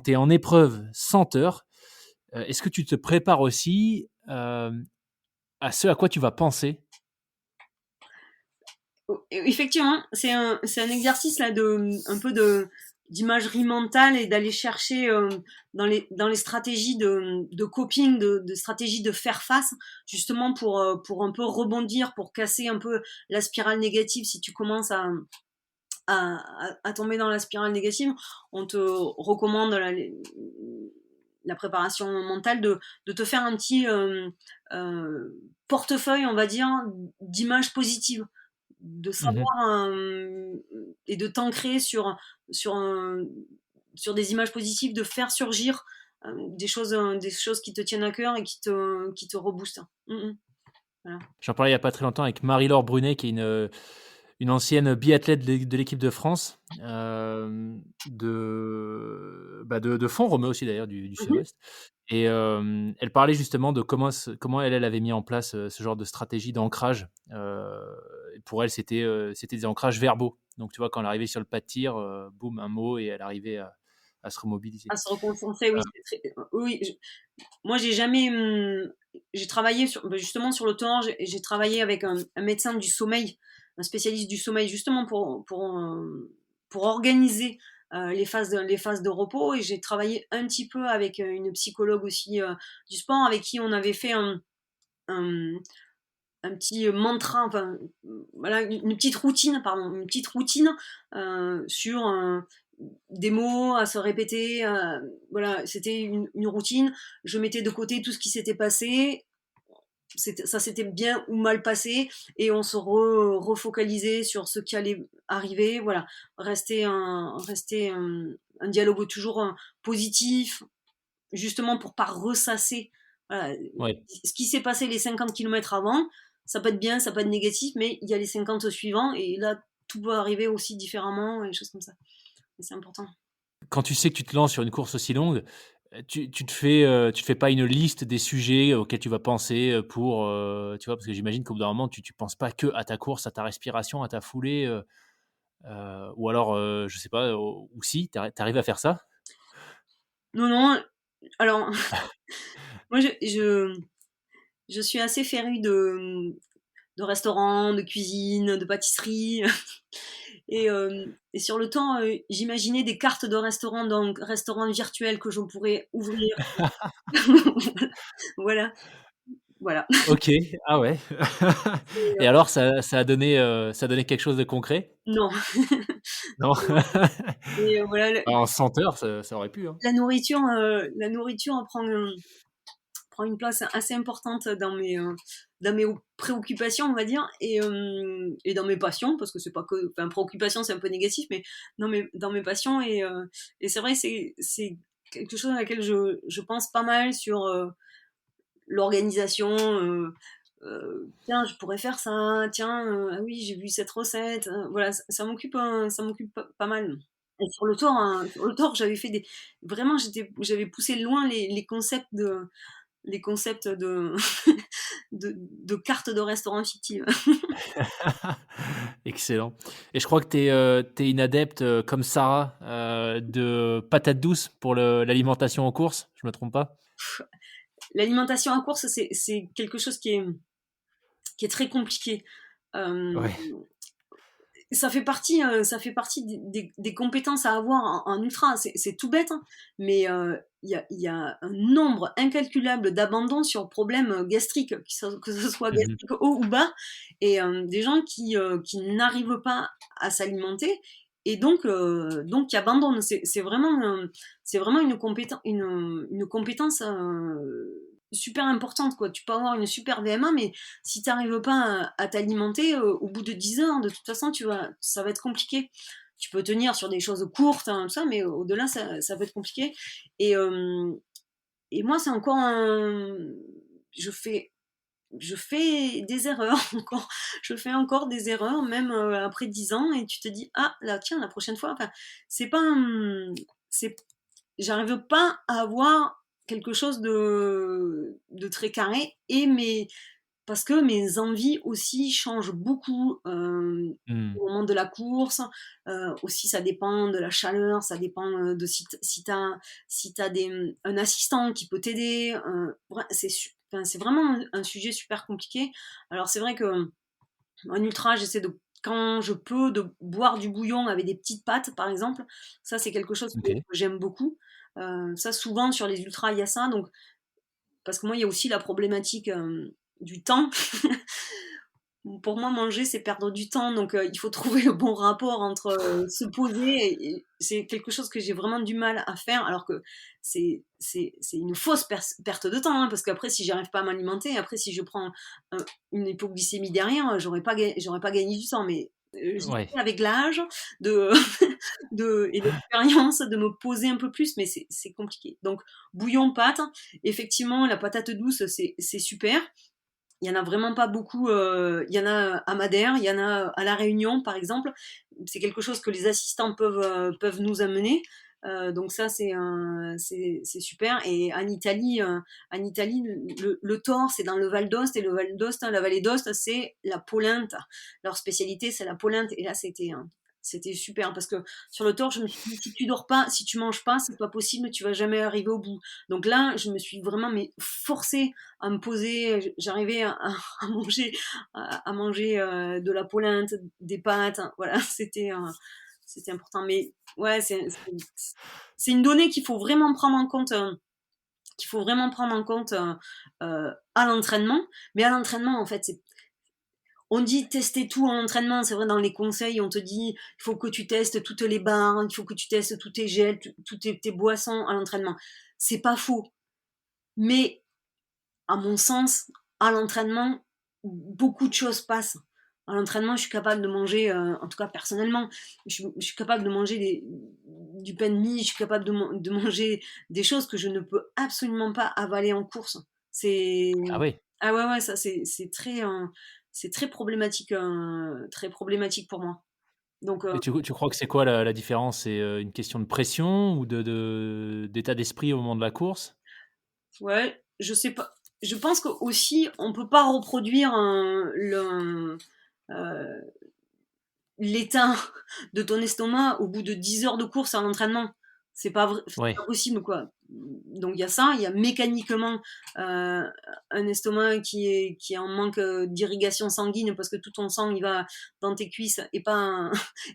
tu es en épreuve 100 heures, est-ce que tu te prépares aussi, à ce à quoi tu vas penser? Effectivement, c'est un exercice là un peu d'imagerie mentale et d'aller chercher dans les stratégies de coping, de stratégies de faire face, justement pour un peu rebondir, pour casser un peu la spirale négative. Si tu commences à tomber dans la spirale négative, on te recommande la préparation mentale de te faire un petit euh, portefeuille, on va dire, d'images positives, de Mmh. savoir et de t'ancrer sur, un- sur des images positives, de faire surgir des choses qui te tiennent à cœur et qui te reboostent. Voilà. J'en parlais il y a pas très longtemps avec Marie-Laure Brunet, qui est une ancienne biathlète de l'équipe de France, de Font-Romeu aussi d'ailleurs, du Mhm. Sud-Ouest. Et elle parlait justement de comment elle avait mis en place, ce genre de stratégie d'ancrage. Et pour elle, c'était des ancrages verbaux. Donc tu vois, quand elle arrivait sur le pas de tir, boum, un mot et elle arrivait à se remobiliser. À se reconcentrer, oui. Heu, Oui, moi, j'ai travaillé justement sur le temps. J'ai travaillé avec un médecin du sommeil, un spécialiste du sommeil, justement pour organiser les phases de repos. Et j'ai travaillé un petit peu avec une psychologue aussi du sport, avec qui on avait fait un, un petit mantra, enfin, voilà, une petite routine, pardon, une petite routine sur des mots à se répéter. Voilà, c'était une routine. Je mettais de côté tout ce qui s'était passé. Ça s'était bien ou mal passé et on se refocalisait sur ce qui allait arriver. Voilà, rester un dialogue toujours positif, justement pour pas ressasser. Voilà. ouais. Ce qui s'est passé les 50 kilomètres avant, ça peut être bien, ça peut être négatif, mais il y a les 50 suivants et là, tout peut arriver aussi différemment et des choses comme ça. Et c'est important. Quand tu sais que tu te lances sur une course aussi longue, tu te fais pas une liste des sujets auxquels tu vas penser, pour, tu vois? Parce que j'imagine qu'au bout d'un moment, tu penses pas que à ta course, à ta respiration, à ta foulée, ou alors, je sais pas, ou si, tu arrives à faire ça? Non, non, alors, moi, je suis assez férue de restaurants, de cuisine, de pâtisserie. Et sur le temps, j'imaginais des cartes de restaurants, donc restaurants virtuels que je pourrais ouvrir. Voilà, voilà. OK, ah ouais. Et, Et alors ça a donné quelque chose de concret? non, Non? Voilà, Bah, en senteur, ça aurait pu, hein. la nourriture prend une place assez importante dans mes préoccupations, on va dire, et dans mes passions, parce que c'est pas que, enfin, préoccupation, c'est un peu négatif, mais dans mes passions, et c'est vrai, c'est quelque chose à laquelle je pense pas mal sur l'organisation. Tiens, je pourrais faire ça. Tiens, ah oui, j'ai vu cette recette. Voilà, ça m'occupe pas mal. Et sur le tort, j'avais fait vraiment, j'avais poussé loin les concepts de cartes de restaurants fictives. Excellent et je crois que tu es une adepte, comme Sarah, de patates douces pour l'alimentation en course, je me trompe pas? L'alimentation en course, c'est quelque chose qui est très compliqué. Euh, Ouais. Ça fait partie des compétences à avoir en ultra. C'est tout bête, hein, mais il y a un nombre incalculable d'abandons sur problèmes gastriques, que ce soit Mmh mh. gastrique haut ou bas, et des gens qui n'arrivent pas à s'alimenter et donc qui abandonnent. C'est vraiment une compétence super importante, quoi. Tu peux avoir une super VMA, mais si tu n'arrives pas à t'alimenter, au bout de 10 heures, de toute façon, ça va être compliqué. Tu peux tenir sur des choses courtes, hein, tout ça, mais au-delà, ça va être compliqué. Et, euh, et moi, c'est encore un... Je fais, je fais des erreurs encore. Je fais encore des erreurs, même après 10 ans, et tu te dis, ah, là, tiens, la prochaine fois, enfin, c'est pas... c'est, j'arrive pas à avoir quelque chose de très carré, parce que mes envies aussi changent beaucoup Mmh. au moment de la course. Aussi, ça dépend de la chaleur, ça dépend de si t'as un assistant qui peut t'aider. Enfin, c'est vraiment un sujet super compliqué. Alors, c'est vrai que en ultra, j'essaie de, quand je peux, de boire du bouillon avec des petites pâtes, par exemple. Ça, c'est quelque chose que OK. j'aime beaucoup. Ça, souvent, sur les ultras, il y a ça. Donc, parce que moi, il y a aussi la problématique du temps. Pour moi, manger, c'est perdre du temps, donc il faut trouver le bon rapport entre se poser, et c'est quelque chose que j'ai vraiment du mal à faire, alors que c'est une fausse perte de temps, hein, parce qu'après, si j'arrive pas à m'alimenter, après, si je prends une hypoglycémie derrière, j'aurais pas gagné du temps, mais j'y Ouais. vais avec l'âge de, et l'expérience de me poser un peu plus, mais c'est compliqué. Donc, bouillon, pâte, effectivement, la patate douce, c'est super. Il y en a vraiment pas beaucoup. Il y en a à Madère, il y en a à La Réunion, par exemple. C'est quelque chose que les assistants peuvent nous amener. Donc ça, c'est super. Et en Italie, le Thor, c'est dans le Val d'Ost, et le Val d'Ost, la vallée d'Ost, c'est la polenta. Leur spécialité, c'est la polenta. Et là, c'était super, parce que sur le Thor, je me suis dit, si tu dors pas, si tu manges pas, c'est pas possible, tu vas jamais arriver au bout. Donc là, je me suis vraiment mais forcée à me poser. J'arrivais à manger de la polenta, des pâtes, hein. Voilà, c'était important. Mais ouais, c'est une donnée qu'il faut vraiment prendre en compte à l'entraînement. Mais à l'entraînement, en fait, on dit tester tout en entraînement. C'est vrai, dans les conseils, on te dit il faut que tu testes toutes les barres, il faut que tu testes tous tes gels, toutes tes boissons à l'entraînement. C'est pas faux. Mais à mon sens, à l'entraînement, beaucoup de choses passent. À l'entraînement, je suis capable de manger, en tout cas personnellement, je suis capable de manger du pain de mie, je suis capable de manger des choses que je ne peux absolument pas avaler en course. C'est Ah ouais Ah ouais, ouais, ça c'est très problématique pour moi. Donc et tu crois que c'est quoi la différence? C'est, une question de pression ou d'état d'esprit au moment de la course? ouais, je sais pas. Je pense qu'aussi on peut pas reproduire euh, l'état de ton estomac au bout de 10 heures de course à l'entraînement. C'est Ouais. pas possible, quoi. Donc il y a ça, il y a mécaniquement euh, un estomac qui est en manque d'irrigation sanguine, parce que tout ton sang il va dans tes cuisses et pas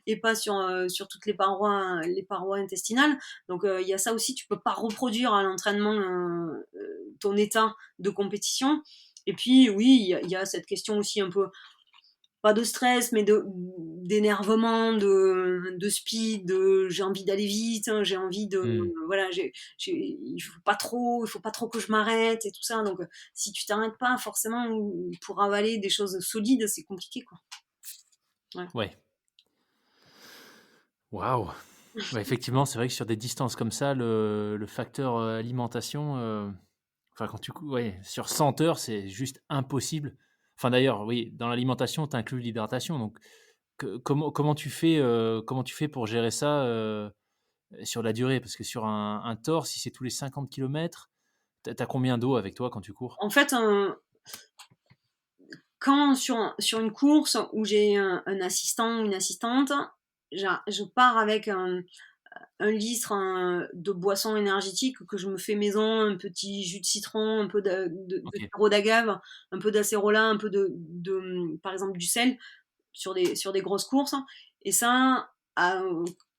et pas sur toutes les parois intestinales. Donc il y a ça aussi, tu peux pas reproduire à l'entraînement ton état de compétition. Et puis oui, il y a cette question aussi un peu, pas de stress, mais d'énervement, de speed, j'ai envie d'aller vite, hein, j'ai envie de Mmh. voilà, il faut pas trop que je m'arrête et tout ça. Donc si tu t'arrêtes pas forcément pour avaler des choses solides, c'est compliqué quoi. Ouais. Ouais. Waouh! Ouais, effectivement, c'est vrai que sur des distances comme ça, le facteur, alimentation, enfin quand tu cou ouais, sur 100 heures, c'est juste impossible. Enfin d'ailleurs, oui, dans l'alimentation, tu inclus l'hydratation, donc comment tu fais pour gérer ça, sur la durée? Parce que sur un Thor, si c'est tous les 50 kilomètres, tu as combien d'eau avec toi quand tu cours? En fait, quand sur une course où j'ai un assistant ou une assistante, je pars avec un litre de boisson énergétique que je me fais maison, un petit jus de citron, un peu de OK, sirop d'agave, un peu d'acérola, un peu par exemple du sel sur des grosses courses. Et ça,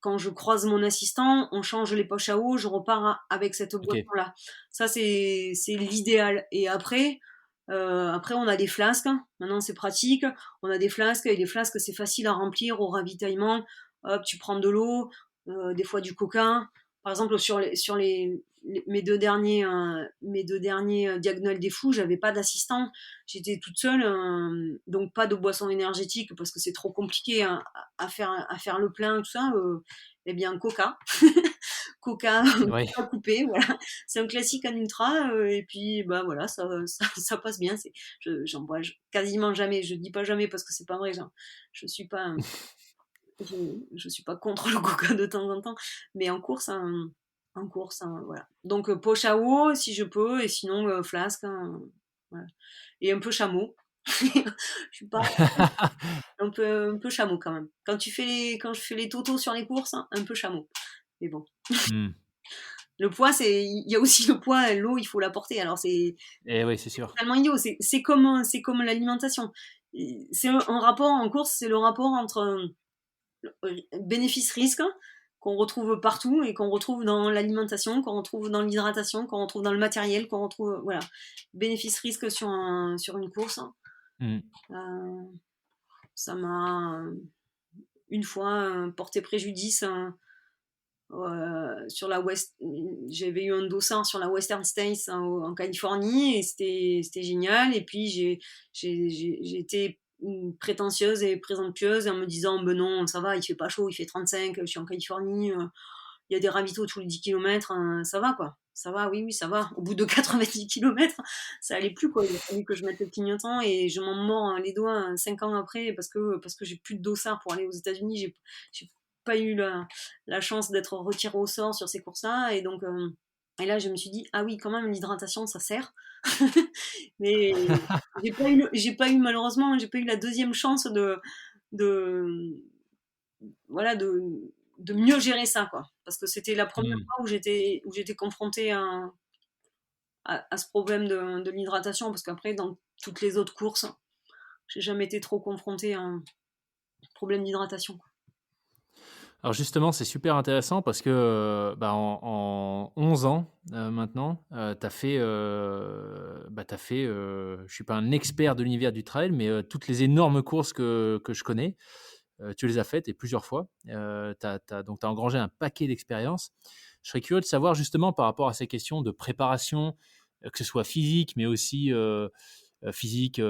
quand je croise mon assistant, on change les poches à eau, je repars avec cette OK, boisson-là. Ça, c'est l'idéal. Et après, on a des flasques. Maintenant, c'est pratique. On a des flasques et les flasques, c'est facile à remplir au ravitaillement. Hop, tu prends de l'eau, des fois du coca. Par exemple, mes deux derniers diagonales des fous, j'avais pas d'assistant. J'étais toute seule, donc pas de boisson énergétique parce que c'est trop compliqué hein, à faire le plein, tout ça. Eh bien, coca. Coca, ouais. coca coupé, voilà. C'est un classique en ultra, et puis bah voilà, ça passe bien. J'en bois quasiment jamais. Je dis pas jamais parce que c'est pas vrai. Je suis pas, je, je suis pas contre le coca de temps en temps, mais en course, hein, voilà. Donc poche à eau si je peux, et sinon flasque, hein, voilà. Et un peu chameau. Je suis pas un peu chameau quand même. Quand je fais les totos sur les courses, hein, un peu chameau. Mais bon. Mmh. Le poids, il y a aussi le poids, l'eau, il faut la porter. Alors Et oui, c'est c'est sûr. totalement idiot. C'est comme l'alimentation. C'est un rapport en course, c'est le rapport entre bénéfice-risque qu'on retrouve partout et qu'on retrouve dans l'alimentation, qu'on retrouve dans l'hydratation, qu'on retrouve dans le matériel, qu'on retrouve voilà. Bénéfice-risque sur une course. Mmh. Euh, Ça m'a une fois porté préjudice sur la West. J'avais eu un dossard sur la Western States hein, en Californie et c'était génial. Et puis j'ai été prétentieuse et présomptueuse en me disant ben non, ça va, il fait pas chaud, il fait 35, je suis en Californie, il y a des ravitaux tous les 10 kilomètres, ça va quoi. Ça va, oui, oui, ça va. Au bout de 90 kilomètres, ça allait plus quoi. Il a fallu que je mette le clignotant et je m'en mords les doigts 5 ans après parce que j'ai plus de dossard pour aller aux États-Unis. J'ai pas eu la chance d'être retirée au sort sur ces courses-là. Et donc, et là, je me suis dit, ah oui, quand même, l'hydratation, ça sert. Mais j'ai pas eu, malheureusement, j'ai pas eu la deuxième chance de, voilà, de mieux gérer ça, quoi. Parce que c'était la première Mmh. fois où j'étais confrontée à ce problème de l'hydratation. Parce qu'après, dans toutes les autres courses, j'ai jamais été trop confrontée à un problème d'hydratation, quoi. Alors justement, c'est super intéressant parce que, bah, en 11 ans, maintenant, tu as fait, bah, tu fait, je suis pas un expert de l'univers du trail, mais, toutes les énormes courses que je connais, tu les as faites et plusieurs fois. Donc tu as engrangé un paquet d'expériences. Je serais curieux de savoir justement par rapport à ces questions de préparation, que ce soit physique, mais aussi, physique,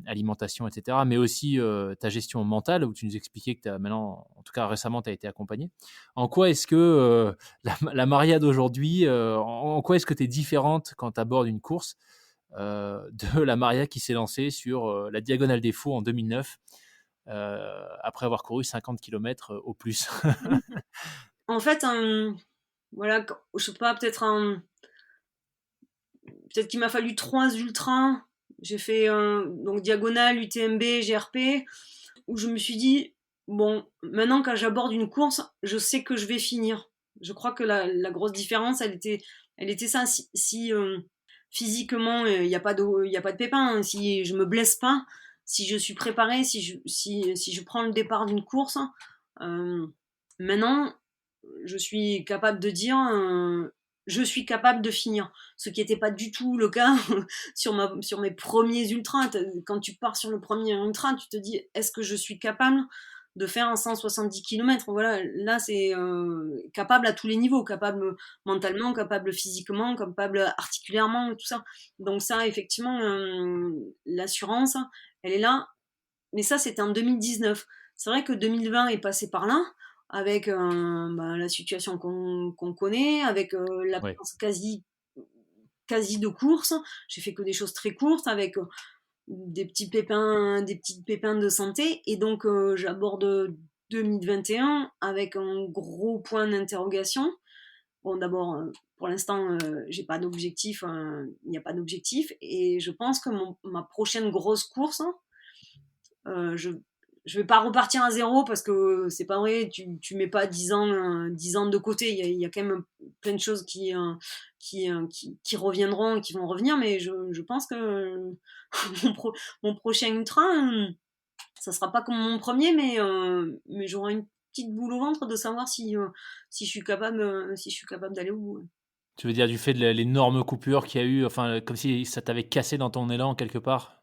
alimentation et cetera, mais aussi, ta gestion mentale où tu nous expliquais que tu as maintenant, en tout cas récemment, tu as été accompagné. En quoi est-ce que, la Maria d'aujourd'hui, en quoi est-ce que tu es différente quand tu abordes une course, de la Maria qui s'est lancée sur, la Diagonale des Fous en 2009, après avoir couru 50 kilomètres, au plus? En fait, voilà, je sais pas, peut-être qu'il m'a fallu 3 ultras. J'ai fait donc diagonale, UTMB, GRP, où je me suis dit, bon, maintenant quand j'aborde une course, je sais que je vais finir. Je crois que la grosse différence, elle était ça. Si physiquement, il n'y a pas y a pas de pépin, hein, si je me blesse pas, si je suis préparée, si je prends le départ d'une course, euh, maintenant, je suis capable de dire, je suis capable de finir. Ce qui n'était pas du tout le cas sur mes premiers ultras. Quand tu pars sur le premier ultra, tu te dis, est-ce que je suis capable de faire un 170 kilomètres. Voilà, là, c'est capable à tous les niveaux, capable mentalement, capable physiquement, capable articulairement, tout ça. Donc ça, effectivement, l'assurance, elle est là. Mais ça, c'était en 2019. C'est vrai que 2020 est passé par là, avec la situation qu'on connaît, avec Ouais. l'absence quasi de course. J'ai fait que des choses très courtes, avec des petits pépins de santé. Et donc, j'aborde 2021 avec un gros point d'interrogation. Bon, d'abord, pour l'instant, j'ai pas d'objectif, il n'y a pas d'objectif. Et je pense que ma prochaine grosse course, je je vais pas repartir à zéro parce que c'est pas vrai, tu mets pas 10 ans, 10 ans de côté. Il y a quand même plein de choses qui reviendront et qui vont revenir, mais je pense que mon, mon prochain ultra, ça sera pas comme mon premier, mais j'aurai une petite boule au ventre de savoir si si je suis capable d'aller au bout. Tu veux dire du fait de l'énorme coupure qu'il y a eu, enfin, comme si ça t'avait cassé dans ton élan quelque part,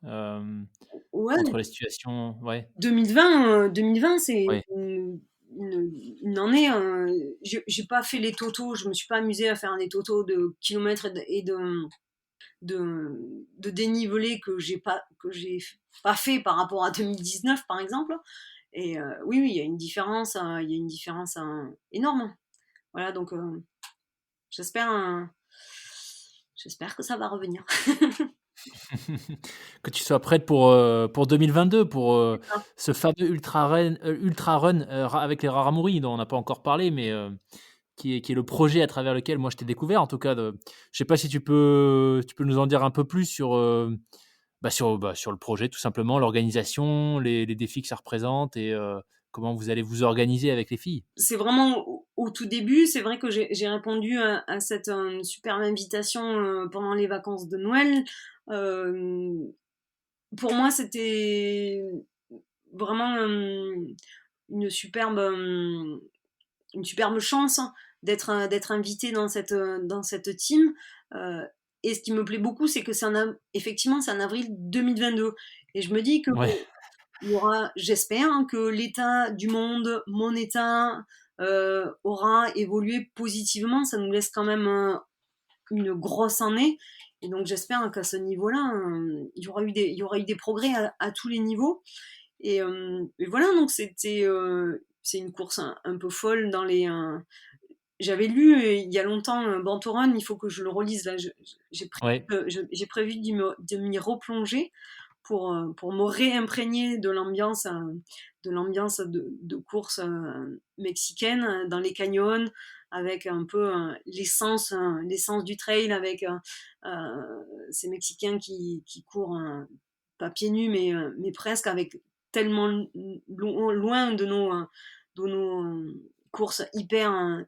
Ouais, entre les situations ouais, 2020, c'est ouais, une année. J'ai pas fait les totaux, je me suis pas amusée à faire des totaux de kilomètres de dénivelé que j'ai pas fait par rapport à 2019 par exemple. Et oui, oui, il y a une différence, il y a une différence énorme. Voilà, donc j'espère, j'espère que ça va revenir. que tu sois prête pour 2022, pour, ce fameux ultra run, ra avec les Raramuri dont on n'a pas encore parlé, mais, qui est le projet à travers lequel moi je t'ai découvert en tout cas de je sais pas si tu peux nous en dire un peu plus sur, sur le projet tout simplement, l'organisation, les défis que ça représente et comment vous allez vous organiser avec les filles? C'est vraiment au tout début. C'est vrai que j'ai répondu à cette superbe invitation pendant les vacances de Noël. Euh, pour moi, c'était vraiment une superbe, euh, une superbe chance, hein, d'être invitée dans cette team. Euh, et ce qui me plaît beaucoup, c'est que effectivement, c'est en avril 2022. Et je me dis que Ouais, il y aura, j'espère, hein, que l'état du monde, mon état, aura évolué positivement. Ça nous laisse quand même une grosse année. Et donc j'espère qu'à ce niveau-là, il y aura eu des progrès à tous les niveaux. Et voilà, donc c'est une course un peu folle dans les. J'avais lu il y a longtemps Bantoran, il faut que je le relise là. ouais. J'ai prévu de m'y replonger pour me réimprégner de l'ambiance de course mexicaine dans les canyons, avec un peu l'essence du trail, avec ces Mexicains qui courent pas pieds nus, mais presque, avec tellement loin de nos courses hyper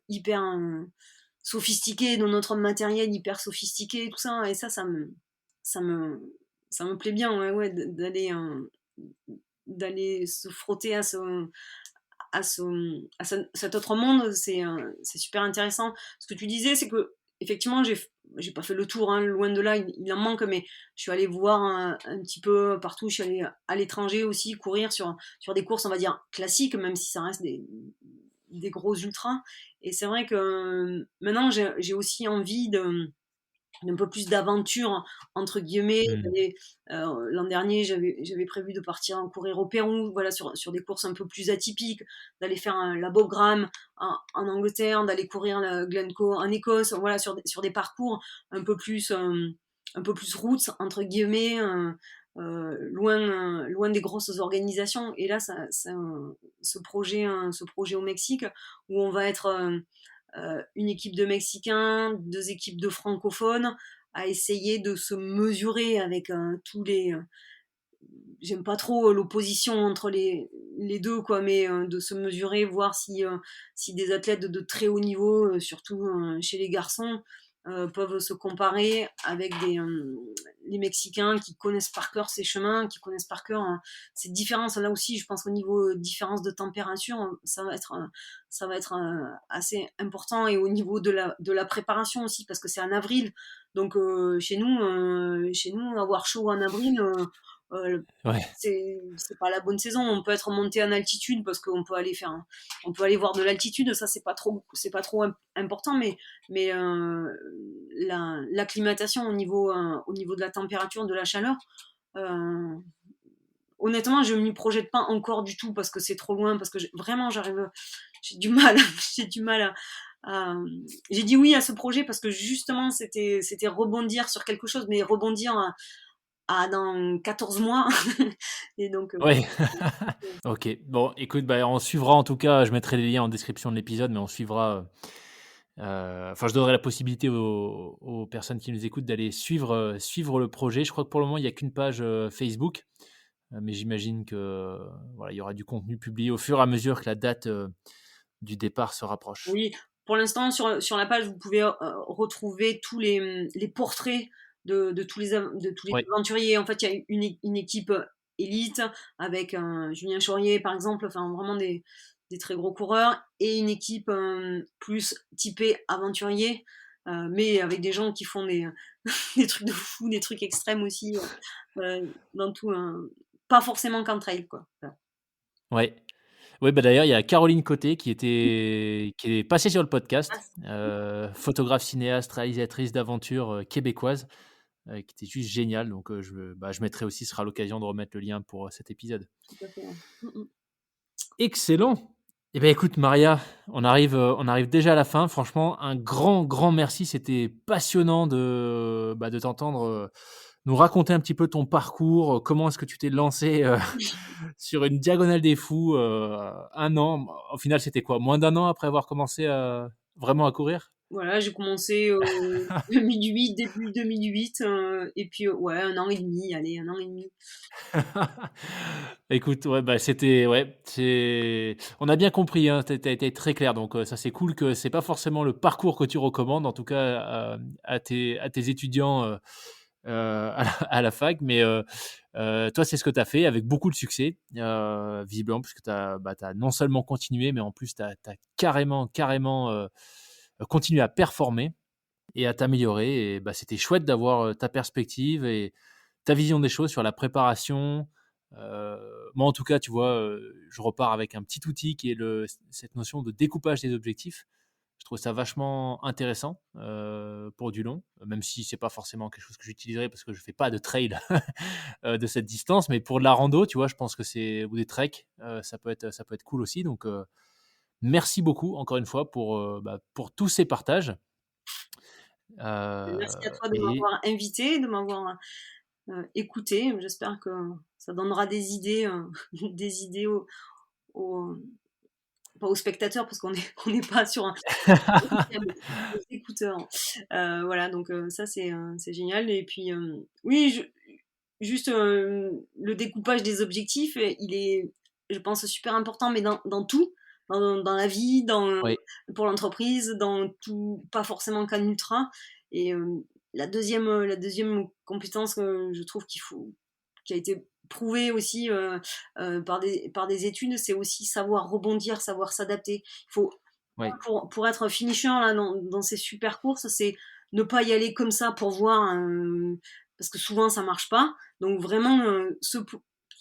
sophistiquées, de notre matériel hyper sophistiqué, tout ça. Et ça me, ça me plaît bien, ouais, ouais, d'aller se frotter cet autre monde. C'est super intéressant. Ce que tu disais, c'est que effectivement, j'ai pas fait le tour, hein, loin de là, il en manque, mais je suis allée voir un petit peu partout. Je suis allée à l'étranger aussi, courir sur des courses, on va dire, classiques, même si ça reste des gros ultras. Et c'est vrai que maintenant, j'ai aussi envie d'un peu plus d'aventure entre guillemets. Mmh. L'an dernier, j'avais prévu de partir en courir au Pérou, voilà, sur des courses un peu plus atypiques, d'aller faire la Bob Graham en Angleterre, d'aller courir la Glencoe en Écosse, voilà, sur des parcours un peu plus routes entre guillemets, loin des grosses organisations. Et là, ce projet au Mexique, où on va être une équipe de Mexicains, deux équipes de francophones, à essayer de se mesurer avec tous les. J'aime pas trop l'opposition entre les deux, quoi, mais de se mesurer, voir si des athlètes de très haut niveau, surtout chez les garçons, peuvent se comparer avec les Mexicains qui connaissent par cœur ces chemins, qui connaissent par cœur ces différences. Là aussi, je pense qu'au niveau différence de température, ça va être assez important, et au niveau de la préparation aussi, parce que c'est en avril. Donc chez nous, avoir chaud en avril, Ouais. C'est pas la bonne saison. On peut être monté en altitude parce qu'on peut aller on peut aller voir de l'altitude. Ça, c'est pas trop important, mais l'acclimatation au niveau de la température, de la chaleur, euh, honnêtement, je m'y projette pas encore du tout parce que c'est trop loin, parce que vraiment, j'ai du mal, j'ai du mal à- j'ai dit oui à ce projet parce que justement, c'était rebondir sur quelque chose, mais rebondir dans 14 mois. Et donc, Ouais. OK. Bon, écoute, bah, on suivra en tout cas, je mettrai les liens en description de l'épisode, mais on suivra, enfin, je donnerai la possibilité aux personnes qui nous écoutent d'aller suivre le projet. Je crois que pour le moment, il y a qu'une page, Facebook, mais j'imagine que, voilà, il y aura du contenu publié au fur et à mesure que la date, du départ se rapproche. oui, pour l'instant, sur la page, vous pouvez retrouver tous les portraits de tous les Ouais, aventuriers. En fait, il y a une équipe élite avec Julien Chaurier, par exemple, enfin vraiment des très gros coureurs, et une équipe plus typée aventurier, mais avec des gens qui font des trucs de fou, des trucs extrêmes aussi, dans tout, pas forcément qu'en trail, quoi. Voilà. ouais. Ouais, bah, d'ailleurs, il y a Caroline Côté qui est passée sur le Ah, podcast, photographe, cinéaste, réalisatrice d'aventures, québécoise, qui était juste géniale. Donc, je mettrai aussi, ce sera l'occasion de remettre le lien pour, cet épisode. tout à fait, ouais. Excellent! Eh bien, écoute, Maria, on arrive déjà à la fin. Franchement, un grand, grand merci. C'était passionnant de t'entendre, nous raconter un petit peu ton parcours, comment est-ce que tu t'es lancé, sur une diagonale des fous, 1 an. Au final, c'était quoi? Moins d'1 an après avoir commencé vraiment à courir? Voilà, j'ai commencé 2008, début 2008, et puis ouais, un an et demi, allez, un an et demi. Écoute, ouais, bah, c'était ouais, c'est on a bien compris, hein, tu as été très clair, donc ça, c'est cool que c'est pas forcément le parcours que tu recommandes, en tout cas, à tes étudiants, à la fac, mais toi, c'est ce que tu as fait avec beaucoup de succès, visiblement puisque tu as, bah, non seulement continué, mais en plus tu as carrément, continué à performer et à t'améliorer et bah, c'était chouette d'avoir, ta perspective et ta vision des choses sur la préparation. Moi, en tout cas, tu vois, je repars avec un petit outil qui est cette notion de découpage des objectifs. Je trouve ça vachement intéressant, pour du long, même si c'est pas forcément quelque chose que j'utiliserai parce que je fais pas de trail, de cette distance, mais pour de la rando, tu vois, je pense que c'est ou des treks, ça peut être cool aussi donc merci beaucoup encore une fois pour tous ces partages, Merci à toi de et m'avoir invité, de m'avoir écouté. J'espère que ça donnera des idées, des idées aux- pas aux spectateurs parce qu'on est, on n'est pas sur un aux écouteurs. Voilà, donc ça c'est génial. Et puis oui, juste le découpage des objectifs, il est, je pense, super important, mais dans tout, dans la vie, ouais, pour l'entreprise, dans tout, pas forcément qu'en ultra. Et la deuxième compétence que je trouve qui a été prouvée aussi par des études, c'est aussi savoir rebondir, savoir s'adapter. Il faut, ouais, pour être finisher là, dans ces super courses, c'est ne pas y aller comme ça pour voir, parce que souvent ça marche pas. Donc vraiment,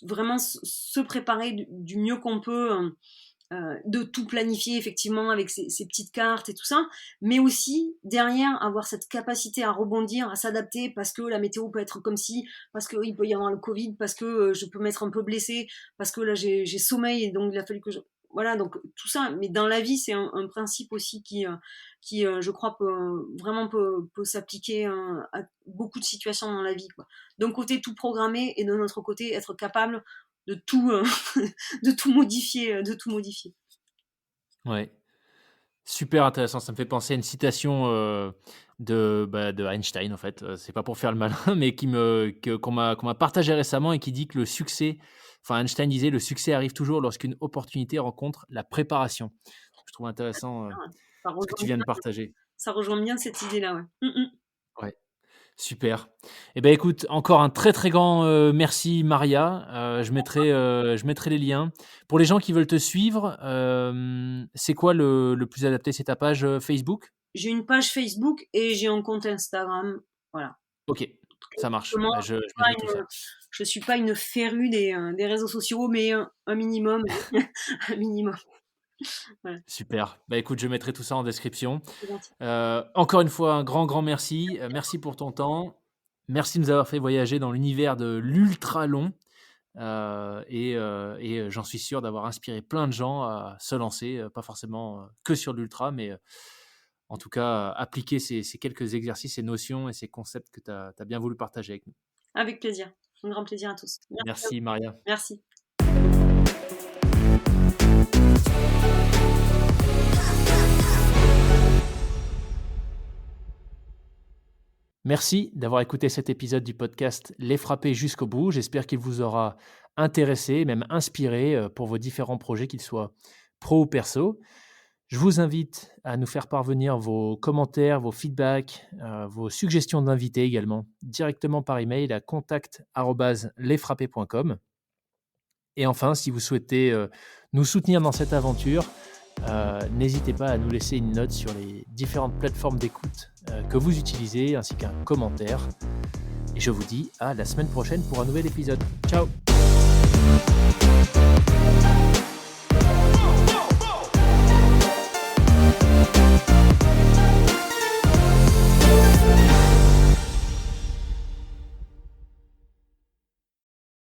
vraiment se préparer du mieux qu'on peut, de tout planifier effectivement avec ces petites cartes et tout ça, mais aussi derrière avoir cette capacité à rebondir, à s'adapter parce que la météo peut être comme si, parce qu'il peut y avoir le Covid, parce que je peux m'être un peu blessée, parce que là j'ai sommeil et donc il a fallu que je... Voilà, donc tout ça, mais dans la vie, c'est un principe aussi qui je crois, peut s'appliquer à beaucoup de situations dans la vie, quoi. D'un côté, tout programmer et de notre côté, être capable de tout, de tout modifier, de tout modifier. ouais. Super intéressant, ça me fait penser à une citation, de Einstein, en fait, c'est pas pour faire le malin, mais qu'on m'a partagé récemment et qui dit que le succès enfin Einstein disait: «Le succès arrive toujours lorsqu'une opportunité rencontre la préparation». Je trouve intéressant, Ah, ça ce que rejoint tu viens de bien, partager. ça rejoint bien cette idée-là, ouais. Ouais, super. Et ben, écoute, encore un très, très grand, merci Maria, je mettrai les liens. Pour les gens qui veulent te suivre, c'est quoi le plus adapté? C'est ta page, Facebook? J'ai une page Facebook et j'ai un compte Instagram. Voilà, OK. Ça marche. Justement, Bah, je me note tout ça. je suis pas une férue des réseaux sociaux, mais un minimum, un minimum. Voilà, Super. Bah, écoute, je mettrai tout ça en description. c'est gentil. Encore une fois, un grand, grand merci. Merci pour ton temps. Merci de nous avoir fait voyager dans l'univers de l'ultra long, j'en suis sûr d'avoir inspiré plein de gens à se lancer, pas forcément, que sur l'ultra, mais, en tout cas, appliquer ces quelques exercices, ces notions et ces concepts que tu as bien voulu partager avec nous. Avec plaisir. Un grand plaisir à tous. Merci à vous. Merci Maria. Merci. Merci d'avoir écouté cet épisode du podcast Les Frappés jusqu'au bout. J'espère qu'il vous aura intéressé, même inspiré, pour vos différents projets, qu'ils soient pro ou perso. Je vous invite à nous faire parvenir vos commentaires, vos feedbacks, vos suggestions d'invités également, directement par email à contact@lesfrappés.com. Et enfin, si vous souhaitez, nous soutenir dans cette aventure, n'hésitez pas à nous laisser une note sur les différentes plateformes d'écoute, que vous utilisez, ainsi qu'un commentaire. Et je vous dis à la semaine prochaine pour un nouvel épisode. Ciao!